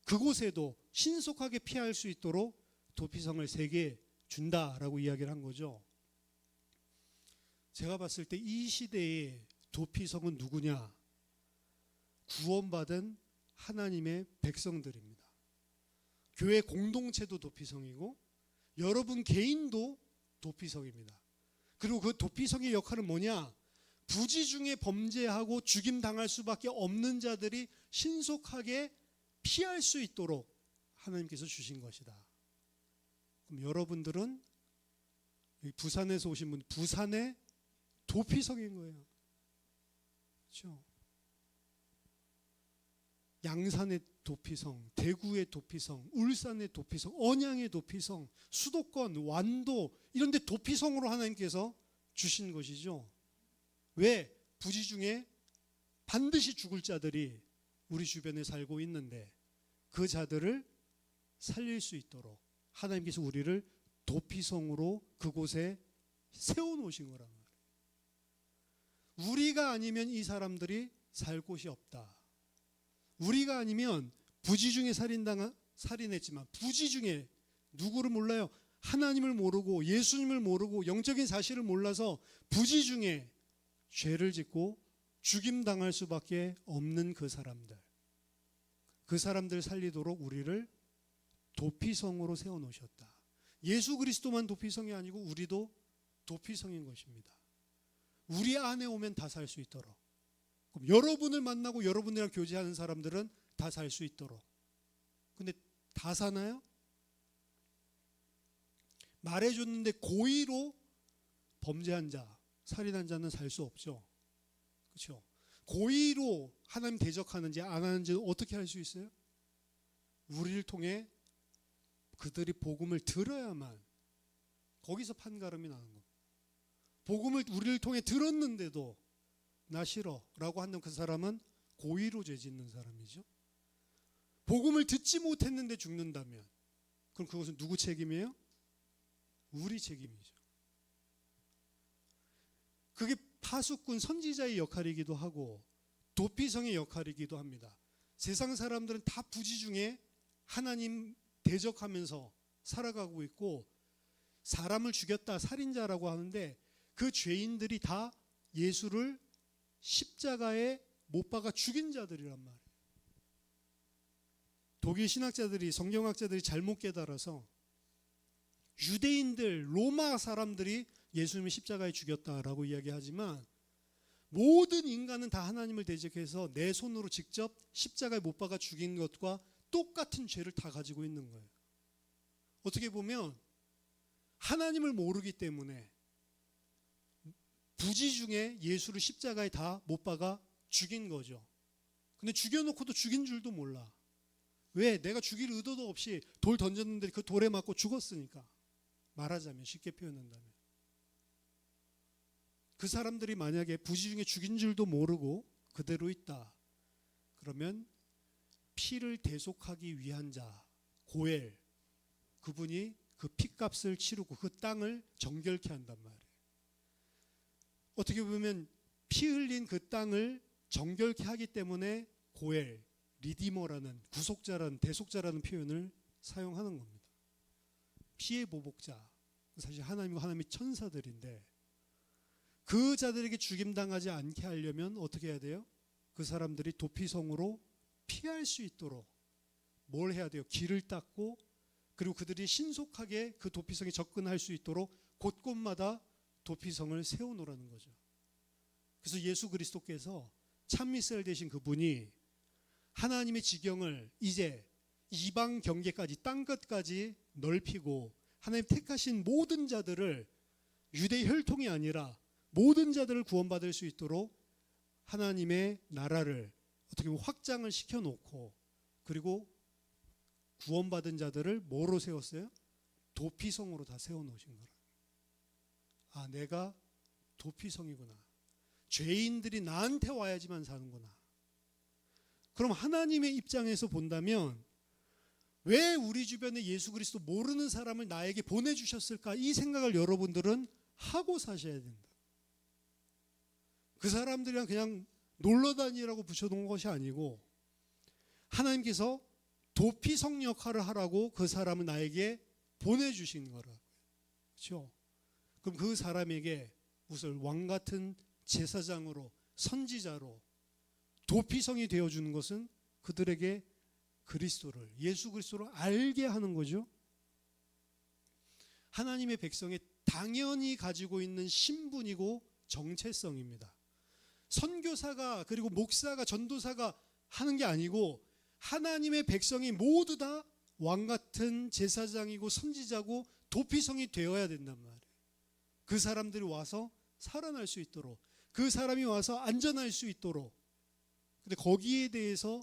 그곳에도 신속하게 피할 수 있도록 도피성을 3개 준다라고 이야기를 한 거죠. 제가 봤을 때 이 시대의 도피성은 누구냐? 구원받은 하나님의 백성들입니다. 교회 공동체도 도피성이고 여러분 개인도 도피성입니다. 그리고 그 도피성의 역할은 뭐냐? 부지 중에 범죄하고 죽임당할 수밖에 없는 자들이 신속하게 피할 수 있도록 하나님께서 주신 것이다. 그럼 여러분들은 부산에서 오신 분, 부산의 도피성인 거예요. 그렇죠? 양산의 도피성, 대구의 도피성, 울산의 도피성, 언양의 도피성, 수도권, 완도 이런 데 도피성으로 하나님께서 주신 것이죠. 왜? 부지 중에 반드시 죽을 자들이 우리 주변에 살고 있는데 그 자들을 살릴 수 있도록 하나님께서 우리를 도피성으로 그곳에 세워놓으신 거란 말이에요. 우리가 아니면 이 사람들이 살 곳이 없다. 우리가 아니면 부지 중에 살인했지만 부지 중에 누구를 몰라요? 하나님을 모르고 예수님을 모르고 영적인 사실을 몰라서 부지 중에 죄를 짓고 죽임당할 수밖에 없는 그 사람들 살리도록 우리를 도피성으로 세워놓으셨다. 예수 그리스도만 도피성이 아니고 우리도 도피성인 것입니다. 우리 안에 오면 다 살 수 있도록. 그럼 여러분을 만나고 여러분이랑 교제하는 사람들은 다 살 수 있도록. 근데 다 사나요? 말해줬는데 고의로 범죄한 자, 살인한 자는 살 수 없죠. 그렇죠? 고의로 하나님 대적하는지 안 하는지 어떻게 할 수 있어요? 우리를 통해 그들이 복음을 들어야만, 거기서 판가름이 나는 겁니다. 복음을 우리를 통해 들었는데도 나 싫어 라고 하는 그 사람은 고의로 죄 짓는 사람이죠. 복음을 듣지 못했는데 죽는다면 그럼 그것은 누구 책임이에요? 우리 책임이죠. 그게 파수꾼 선지자의 역할이기도 하고 도피성의 역할이기도 합니다. 세상 사람들은 다 부지 중에 하나님 대적하면서 살아가고 있고, 사람을 죽였다 살인자라고 하는데 그 죄인들이 다 예수를 십자가에 못 박아 죽인 자들이란 말이에요. 독일 신학자들이, 성경학자들이 잘못 깨달아서 유대인들, 로마 사람들이 예수님을 십자가에 죽였다라고 이야기하지만 모든 인간은 다 하나님을 대적해서 내 손으로 직접 십자가에 못 박아 죽인 것과 똑같은 죄를 다 가지고 있는 거예요. 어떻게 보면 하나님을 모르기 때문에 부지 중에 예수를 십자가에 다 못 박아 죽인 거죠. 근데 죽여놓고도 죽인 줄도 몰라. 왜? 내가 죽일 의도도 없이 돌 던졌는데 그 돌에 맞고 죽었으니까. 말하자면, 쉽게 표현한다면. 그 사람들이 만약에 부지 중에 죽인 줄도 모르고 그대로 있다. 그러면 피를 대속하기 위한 자, 고엘, 그분이 그 피값을 치르고 그 땅을 정결케 한단 말이에요. 어떻게 보면 피 흘린 그 땅을 정결케 하기 때문에 고엘, 리디머라는, 구속자라는, 대속자라는 표현을 사용하는 겁니다. 피의 보복자, 사실 하나님과 하나님의 천사들인데 그 자들에게 죽임당하지 않게 하려면 어떻게 해야 돼요? 그 사람들이 도피성으로 피할 수 있도록 뭘 해야 돼요? 길을 닦고, 그리고 그들이 신속하게 그 도피성에 접근할 수 있도록 곳곳마다 도피성을 세워놓으라는 거죠. 그래서 예수 그리스도께서 참 이스라엘 되신 그분이 하나님의 지경을 이제 이방 경계까지, 땅끝까지 넓히고 하나님 택하신 모든 자들을, 유대 혈통이 아니라 모든 자들을 구원받을 수 있도록 하나님의 나라를 어떻게 보면 확장을 시켜놓고, 그리고 구원받은 자들을 뭐로 세웠어요? 도피성으로 다 세워놓으신 거라. 아, 내가 도피성이구나. 죄인들이 나한테 와야지만 사는구나. 그럼 하나님의 입장에서 본다면 왜 우리 주변에 예수 그리스도 모르는 사람을 나에게 보내주셨을까? 이 생각을 여러분들은 하고 사셔야 된다. 그 사람들이랑 그냥 놀러 다니라고 붙여놓은 것이 아니고 하나님께서 도피성 역할을 하라고 그 사람을 나에게 보내주신 거라고요. 그렇죠? 그럼 그 사람에게 무슨 왕 같은 제사장으로, 선지자로 도피성이 되어주는 것은 그들에게 그리스도를, 예수 그리스도를 알게 하는 거죠. 하나님의 백성이 당연히 가지고 있는 신분이고 정체성입니다. 선교사가, 그리고 목사가, 전도사가 하는 게 아니고 하나님의 백성이 모두 다 왕 같은 제사장이고 선지자고 도피성이 되어야 된단 말이에요. 그 사람들이 와서 살아날 수 있도록, 그 사람이 와서 안전할 수 있도록. 근데 거기에 대해서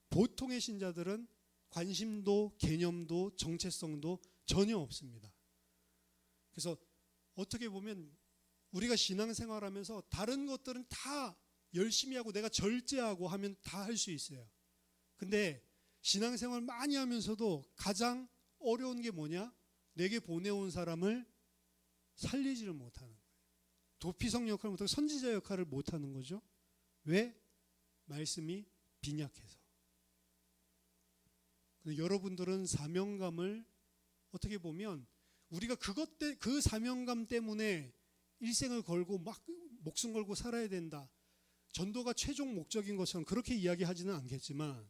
보통의 신자들은 관심도 개념도 정체성도 전혀 없습니다. 그래서 어떻게 보면 우리가 신앙생활하면서 다른 것들은 다 열심히 하고 내가 절제하고 하면 다 할 수 있어요. 근데 신앙생활 많이 하면서도 가장 어려운 게 뭐냐? 내게 보내온 사람을 살리지를 못하는 거예요. 도피성 역할을 못하고 선지자 역할을 못하는 거죠. 왜? 말씀이 빈약해서. 근데 여러분들은 사명감을 어떻게 보면 우리가 그 사명감 때문에 일생을 걸고 막 목숨 걸고 살아야 된다. 전도가 최종 목적인 것처럼 그렇게 이야기하지는 않겠지만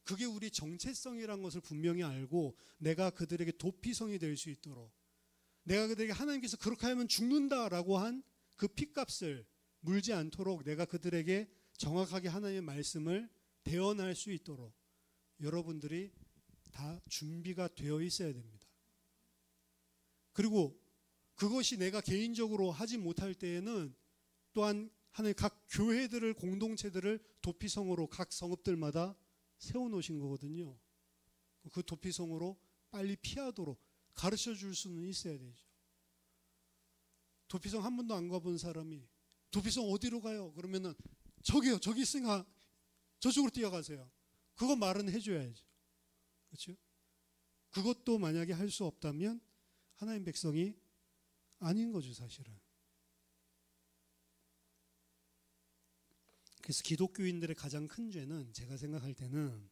그게 우리 정체성이라는 것을 분명히 알고 내가 그들에게 도피성이 될 수 있도록, 내가 그들에게 하나님께서 그렇게 하면 죽는다라고 한 그 핏값을 물지 않도록 내가 그들에게 정확하게 하나님의 말씀을 대언할 수 있도록 여러분들이 다 준비가 되어 있어야 됩니다. 그리고 그것이 내가 개인적으로 하지 못할 때에는 또한 하나님 각 교회들을, 공동체들을 도피성으로 각 성읍들마다 세워놓으신 거거든요. 그 도피성으로 빨리 피하도록 가르쳐 줄 수는 있어야 되죠. 도피성 한 번도 안 가본 사람이 도피성 어디로 가요? 그러면은 저기요, 저기 있으니까 저쪽으로 뛰어가세요. 그거 말은 해줘야죠. 그렇죠? 그것도 만약에 할 수 없다면 하나님 백성이 아닌 거죠, 사실은. 그래서 기독교인들의 가장 큰 죄는 제가 생각할 때는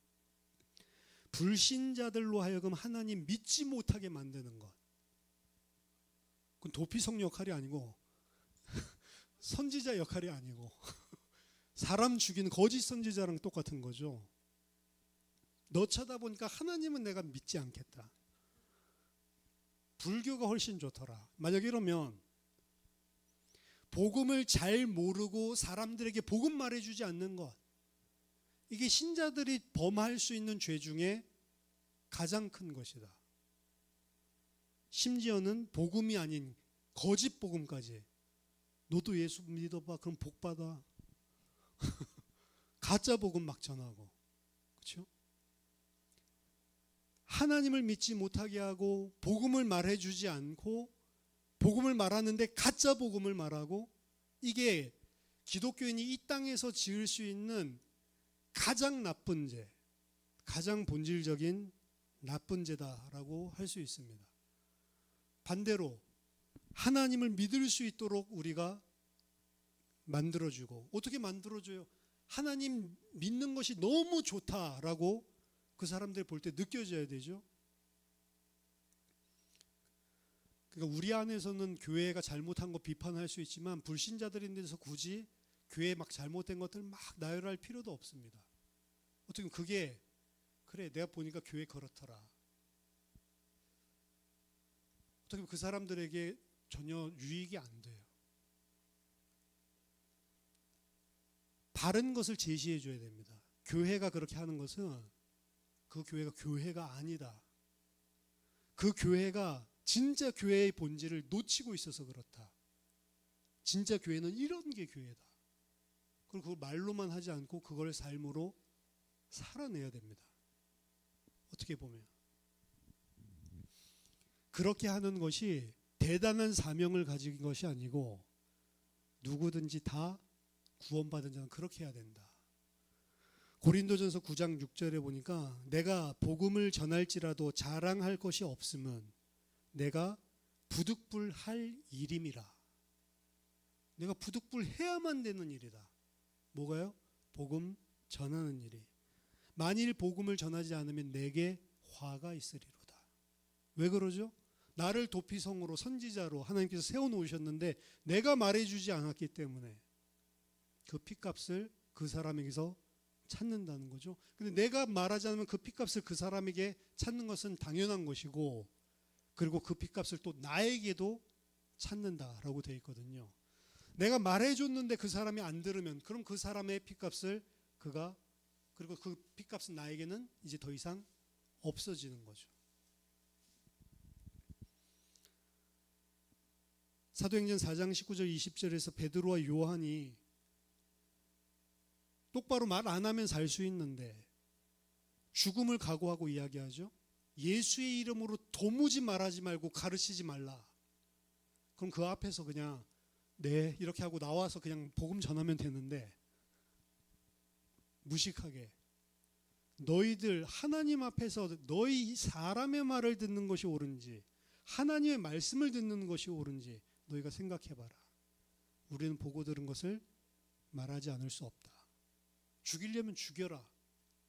불신자들로 하여금 하나님 믿지 못하게 만드는 것. 그건 도피성 역할이 아니고 선지자 역할이 아니고 사람 죽이는 거짓 선지자랑 똑같은 거죠. 너 쳐다보니까 하나님은 내가 믿지 않겠다. 불교가 훨씬 좋더라. 만약 이러면 복음을 잘 모르고 사람들에게 복음 말해주지 않는 것, 이게 신자들이 범할 수 있는 죄 중에 가장 큰 것이다. 심지어는 복음이 아닌 거짓 복음까지. 너도 예수 믿어봐, 그럼 복 받아. 가짜 복음 막 전하고, 그렇죠? 하나님을 믿지 못하게 하고 복음을 말해주지 않고 복음을 말하는데 가짜 복음을 말하고, 이게 기독교인이 이 땅에서 지을 수 있는 가장 나쁜 죄, 가장 본질적인 나쁜 죄다라고 할 수 있습니다. 반대로 하나님을 믿을 수 있도록 우리가 만들어주고, 어떻게 만들어줘요? 하나님 믿는 것이 너무 좋다라고 그 사람들 볼 때 느껴져야 되죠. 그러니까 우리 안에서는 교회가 잘못한 거 비판할 수 있지만 불신자들인데서 굳이 교회 막 잘못된 것들 막 나열할 필요도 없습니다. 어떻게 보면 그게 그래, 내가 보니까 교회 그렇더라. 어떻게 보면 그 사람들에게 전혀 유익이 안 돼요. 바른 것을 제시해 줘야 됩니다. 교회가 그렇게 하는 것은 그 교회가 교회가 아니다. 그 교회가 진짜 교회의 본질을 놓치고 있어서 그렇다. 진짜 교회는 이런 게 교회다. 그리고 그걸 말로만 하지 않고 그걸 삶으로 살아내야 됩니다. 어떻게 보면 그렇게 하는 것이 대단한 사명을 가진 것이 아니고 누구든지 다 구원받은 자는 그렇게 해야 된다. 고린도전서 9장 6절에 보니까 내가 복음을 전할지라도 자랑할 것이 없으면 내가 부득불할 일임이라. 내가 부득불해야만 되는 일이다. 뭐가요? 복음 전하는 일이. 만일 복음을 전하지 않으면 내게 화가 있으리로다. 왜 그러죠? 나를 도피성으로 선지자로 하나님께서 세워놓으셨는데 내가 말해주지 않았기 때문에 그 핏값을 그 사람에게서 찾는다는 거죠. 근데 내가 말하지 않으면 그 핏값을 그 사람에게 찾는 것은 당연한 것이고, 그리고 그 핏값을 또 나에게도 찾는다라고 되어 있거든요. 내가 말해줬는데 그 사람이 안 들으면 그럼 그 사람의 핏값을 그가, 그리고 그 핏값은 나에게는 이제 더 이상 없어지는 거죠. 사도행전 4장 19절 20절에서 베드로와 요한이 똑바로 말 안 하면 살 수 있는데 죽음을 각오하고 이야기하죠. 예수의 이름으로 도무지 말하지 말고 가르치지 말라. 그럼 그 앞에서 그냥 네 이렇게 하고 나와서 그냥 복음 전하면 되는데, 무식하게 너희들 하나님 앞에서 너희 사람의 말을 듣는 것이 옳은지 하나님의 말씀을 듣는 것이 옳은지 너희가 생각해봐라. 우리는 보고 들은 것을 말하지 않을 수 없다. 죽이려면 죽여라.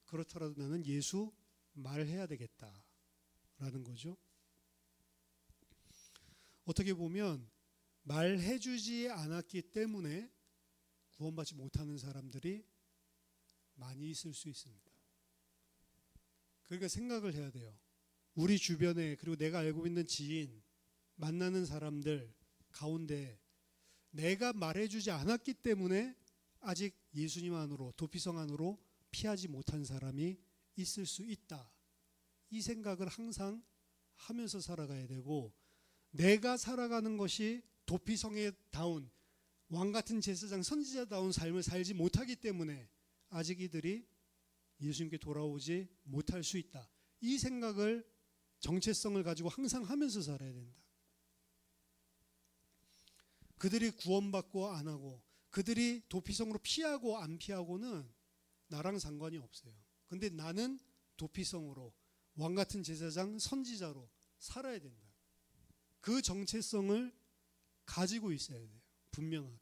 그렇더라도 나는 예수 말해야 되겠다라는 거죠. 어떻게 보면 말해주지 않았기 때문에 구원받지 못하는 사람들이 많이 있을 수 있습니다. 그러니까 생각을 해야 돼요. 우리 주변에, 그리고 내가 알고 있는 지인, 만나는 사람들 가운데 내가 말해주지 않았기 때문에 아직 예수님 안으로, 도피성 안으로 피하지 못한 사람이 있을 수 있다. 이 생각을 항상 하면서 살아가야 되고, 내가 살아가는 것이 도피성에 다운 왕같은 제사장 선지자다운 삶을 살지 못하기 때문에 아직 이들이 예수님께 돌아오지 못할 수 있다. 이 생각을, 정체성을 가지고 항상 하면서 살아야 된다. 그들이 구원받고 안 하고, 그들이 도피성으로 피하고 안 피하고는 나랑 상관이 없어요. 근데 나는 도피성으로, 왕같은 제사장 선지자로 살아야 된다. 그 정체성을 가지고 있어야 돼요. 분명하게.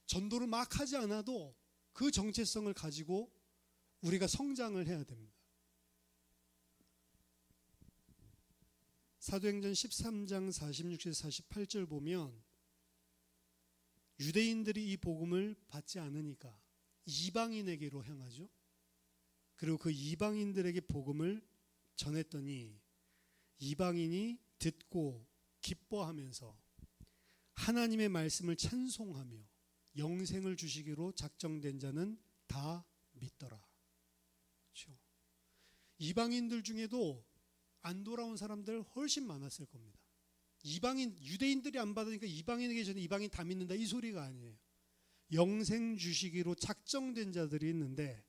전도를 막 하지 않아도 그 정체성을 가지고 우리가 성장을 해야 됩니다. 사도행전 13장 46절 48절 보면 유대인들이 이 복음을 받지 않으니까 이방인에게로 향하죠. 그리고 그 이방인들에게 복음을 전했더니 이방인이 듣고 기뻐하면서 하나님의 말씀을 찬송하며 영생을 주시기로 작정된 자는 다 믿더라. 그렇죠? 이방인들 중에도 안 돌아온 사람들 훨씬 많았을 겁니다. 이방인, 유대인들이 안 받으니까 이방인에게 저는 이방인 다 믿는다 이 소리가 아니에요. 영생 주시기로 작정된 자들이 있는데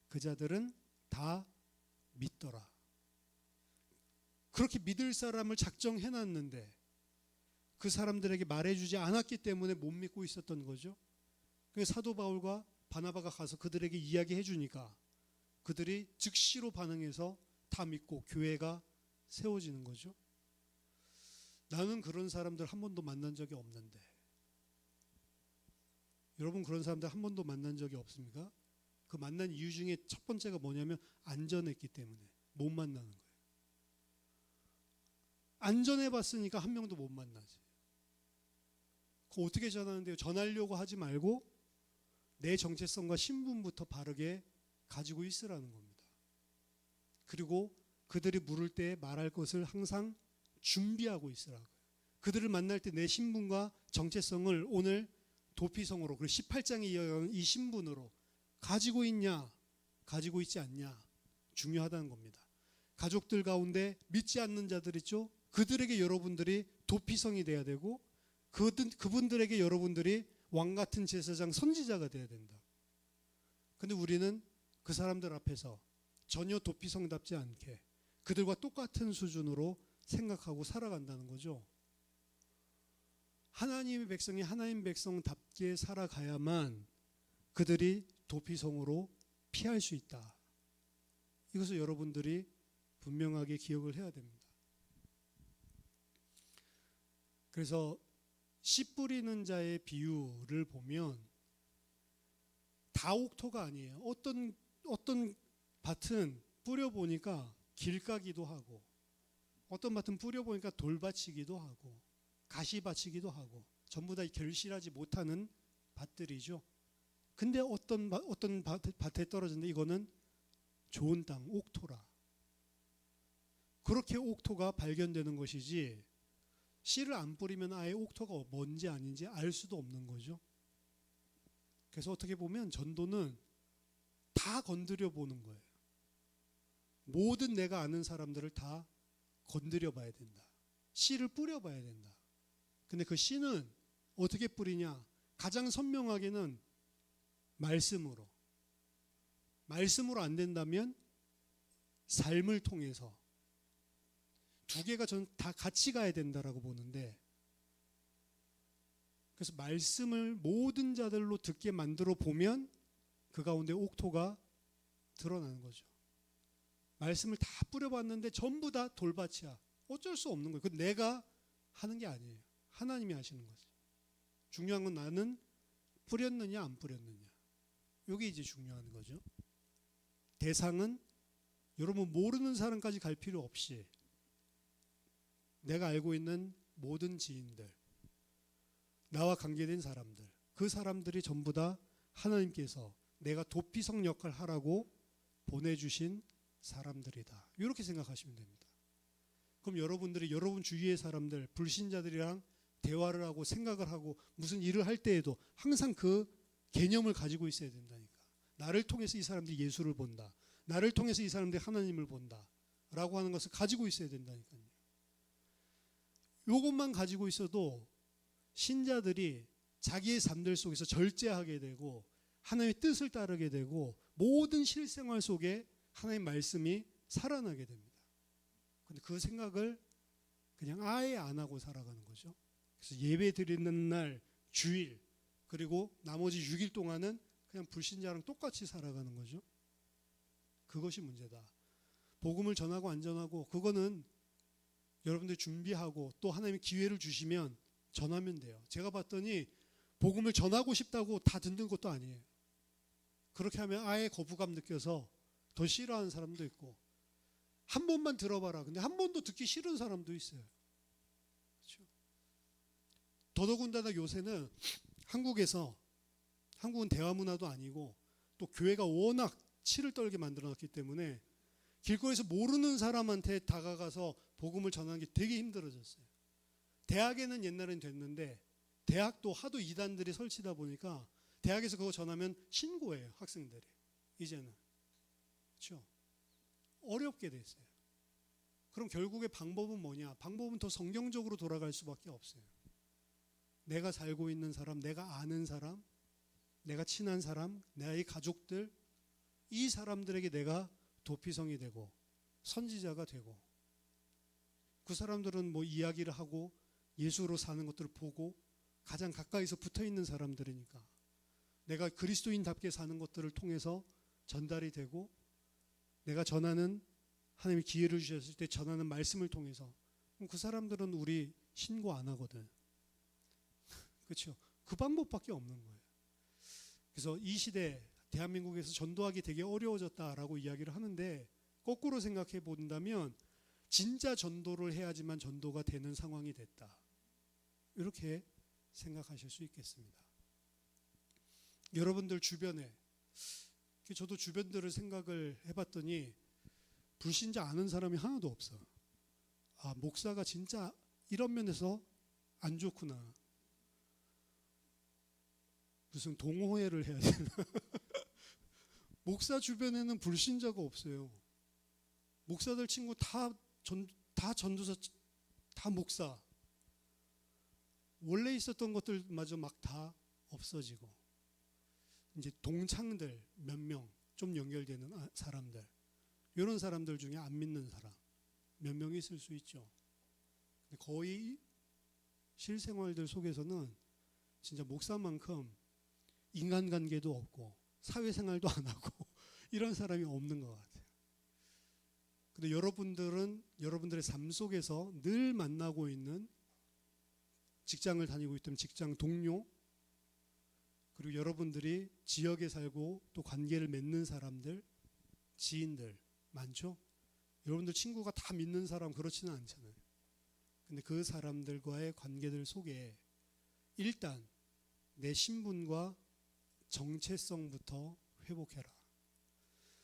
그 자들은 다 믿더라. 그렇게 믿을 사람을 작정해놨는데 그 사람들에게 말해주지 않았기 때문에 못 믿고 있었던 거죠. 그래서 사도 바울과 바나바가 가서 그들에게 이야기해 주니까 그들이 즉시로 반응해서 다 믿고 교회가 세워지는 거죠. 나는 그런 사람들 한 번도 만난 적이 없는데, 여러분 그런 사람들 한 번도 만난 적이 없습니까? 그 만난 이유 중에 첫 번째가 뭐냐면 안전했기 때문에 못 만나는 거예요. 안전해 봤으니까 한 명도 못 만나지. 그거 어떻게 전하는데요? 전하려고 하지 말고 내 정체성과 신분부터 바르게 가지고 있으라는 겁니다. 그리고 그들이 물을 때 말할 것을 항상 준비하고 있으라고요. 그들을 만날 때 내 신분과 정체성을 오늘 도피성으로, 그리고 18장에 이어가는 이 신분으로 가지고 있냐, 가지고 있지 않냐 중요하다는 겁니다. 가족들 가운데 믿지 않는 자들 있죠? 그들에게 여러분들이 도피성이 돼야 되고 그분들에게 여러분들이 왕같은 제사장 선지자가 돼야 된다. 근데 우리는 그 사람들 앞에서 전혀 도피성답지 않게 그들과 똑같은 수준으로 생각하고 살아간다는 거죠. 하나님의 백성이 하나님 백성답게 살아가야만 그들이 도피성으로 피할 수 있다. 이것을 여러분들이 분명하게 기억을 해야 됩니다. 그래서 씨 뿌리는 자의 비유를 보면 다 옥토가 아니에요. 어떤 밭은 뿌려보니까 길가기도 하고, 어떤 밭은 뿌려보니까 돌밭이기도 하고 가시밭이기도 하고 전부 다 결실하지 못하는 밭들이죠. 근데 어떤 밭에 떨어졌는데 이거는 좋은 땅, 옥토라. 그렇게 옥토가 발견되는 것이지, 씨를 안 뿌리면 아예 옥토가 뭔지 아닌지 알 수도 없는 거죠. 그래서 어떻게 보면 전도는 다 건드려 보는 거예요. 모든 내가 아는 사람들을 다 건드려 봐야 된다. 씨를 뿌려 봐야 된다. 근데 그 씨는 어떻게 뿌리냐? 가장 선명하게는 말씀으로. 말씀으로 안 된다면 삶을 통해서. 두 개가 저는 다 같이 가야 된다라고 보는데, 그래서 말씀을 모든 자들로 듣게 만들어 보면 그 가운데 옥토가 드러나는 거죠. 말씀을 다 뿌려봤는데 전부 다 돌밭이야. 어쩔 수 없는 거예요. 그건 내가 하는 게 아니에요. 하나님이 하시는 거지. 중요한 건 나는 뿌렸느냐 안 뿌렸느냐. 이게 이제 중요한 거죠. 대상은 여러분 모르는 사람까지 갈 필요 없이 내가 알고 있는 모든 지인들, 나와 관계된 사람들, 그 사람들이 전부 다 하나님께서 내가 도피성 역할을 하라고 보내주신 사람들이다. 이렇게 생각하시면 됩니다. 그럼 여러분들이 여러분 주위의 사람들, 불신자들이랑 대화를 하고 생각을 하고 무슨 일을 할 때에도 항상 그 개념을 가지고 있어야 된다니까. 나를 통해서 이 사람들이 예수를 본다. 나를 통해서 이 사람들이 하나님을 본다. 라고 하는 것을 가지고 있어야 된다니까요. 이것만 가지고 있어도 신자들이 자기의 삶들 속에서 절제하게 되고 하나님의 뜻을 따르게 되고 모든 실생활 속에 하나님의 말씀이 살아나게 됩니다. 근데 그 생각을 그냥 아예 안 하고 살아가는 거죠. 그래서 예배 드리는 날, 주일, 그리고 나머지 6일 동안은 그냥 불신자랑 똑같이 살아가는 거죠. 그것이 문제다. 복음을 전하고 안 전하고 그거는 여러분들이 준비하고 또 하나님이 기회를 주시면 전하면 돼요. 제가 봤더니 복음을 전하고 싶다고 다 듣는 것도 아니에요. 그렇게 하면 아예 거부감 느껴서 더 싫어하는 사람도 있고 한 번만 들어봐라. 근데 한 번도 듣기 싫은 사람도 있어요. 그렇죠? 더더군다나 요새는 한국은 대화 문화도 아니고 또 교회가 워낙 치를 떨게 만들어놨기 때문에 길거리에서 모르는 사람한테 다가가서 복음을 전하는 게 되게 힘들어졌어요. 대학에는 옛날엔 됐는데 대학도 하도 이단들이 설치다 보니까 대학에서 그거 전하면 신고해요. 학생들이. 이제는. 그렇죠? 어렵게 됐어요. 그럼 결국에 방법은 뭐냐? 방법은 더 성경적으로 돌아갈 수밖에 없어요. 내가 살고 있는 사람, 내가 아는 사람, 내가 친한 사람, 나의 가족들, 이 사람들에게 내가 도피성이 되고 선지자가 되고 그 사람들은 뭐 이야기를 하고 예수로 사는 것들을 보고 가장 가까이서 붙어 있는 사람들이니까 내가 그리스도인답게 사는 것들을 통해서 전달이 되고 내가 전하는 하나님이 기회를 주셨을 때 전하는 말씀을 통해서 그 사람들은 우리 신고 안 하거든. 그렇죠? 그 방법밖에 없는 거예요. 그래서 이 시대 대한민국에서 전도하기 되게 어려워졌다라고 이야기를 하는데 거꾸로 생각해 본다면 진짜 전도를 해야지만 전도가 되는 상황이 됐다. 이렇게 생각하실 수 있겠습니다. 여러분들 주변에 저도 주변들을 생각을 해봤더니 불신자 아는 사람이 하나도 없어. 아, 목사가 진짜 이런 면에서 안 좋구나. 무슨 동호회를 해야 되나? 목사 주변에는 불신자가 없어요. 목사들 친구 다 전도사, 다 목사. 원래 있었던 것들마저 막 다 없어지고 이제 동창들 몇 명 좀 연결되는 사람들 이런 사람들 중에 안 믿는 사람 몇 명 있을 수 있죠. 근데 거의 실생활들 속에서는 진짜 목사만큼 인간관계도 없고 사회생활도 안 하고 이런 사람이 없는 것 같아요. 근데 여러분들은 여러분들의 삶 속에서 늘 만나고 있는 직장을 다니고 있다면 직장 동료 그리고 여러분들이 지역에 살고 또 관계를 맺는 사람들 지인들 많죠? 여러분들 친구가 다 믿는 사람 그렇지는 않잖아요. 근데 그 사람들과의 관계들 속에 일단 내 신분과 정체성부터 회복해라.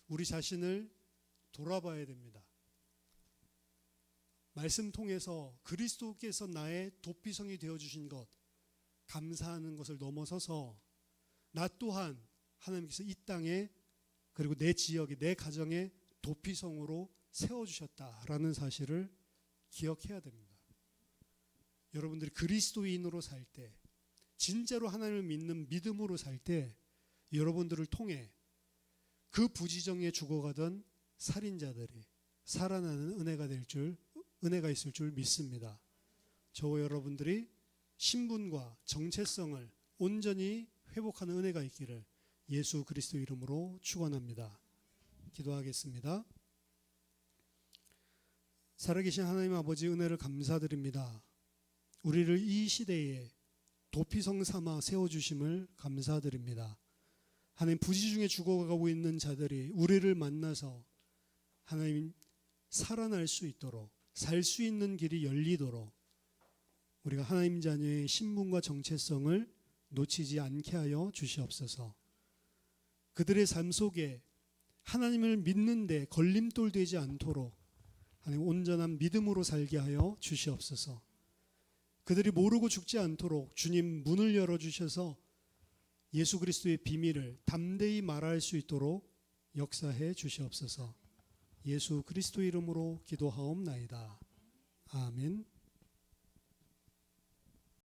우리 자신을 돌아봐야 됩니다. 말씀 통해서 그리스도께서 나의 도피성이 되어주신 것 감사하는 것을 넘어서서 나 또한 하나님께서 이 땅에 그리고 내 지역에 내 가정에 도피성으로 세워주셨다라는 사실을 기억해야 됩니다. 여러분들이 그리스도인으로 살 때 진짜로 하나님을 믿는 믿음으로 살 때 여러분들을 통해 그 부지정에 죽어가던 살인자들이 살아나는 은혜가 있을 줄 믿습니다. 저와 여러분들이 신분과 정체성을 온전히 회복하는 은혜가 있기를 예수 그리스도 이름으로 축원합니다. 기도하겠습니다. 살아계신 하나님 아버지 은혜를 감사드립니다. 우리를 이 시대에 도피성 삼아 세워주심을 감사드립니다. 하나님 부지 중에 죽어가고 있는 자들이 우리를 만나서 하나님 살아날 수 있도록 살 수 있는 길이 열리도록 우리가 하나님 자녀의 신분과 정체성을 놓치지 않게 하여 주시옵소서. 그들의 삶 속에 하나님을 믿는데 걸림돌 되지 않도록 하나님 온전한 믿음으로 살게 하여 주시옵소서. 그들이 모르고 죽지 않도록 주님 문을 열어주셔서 예수 그리스도의 비밀을 담대히 말할 수 있도록 역사해 주시옵소서. 예수 그리스도 이름으로 기도하옵나이다. 아멘.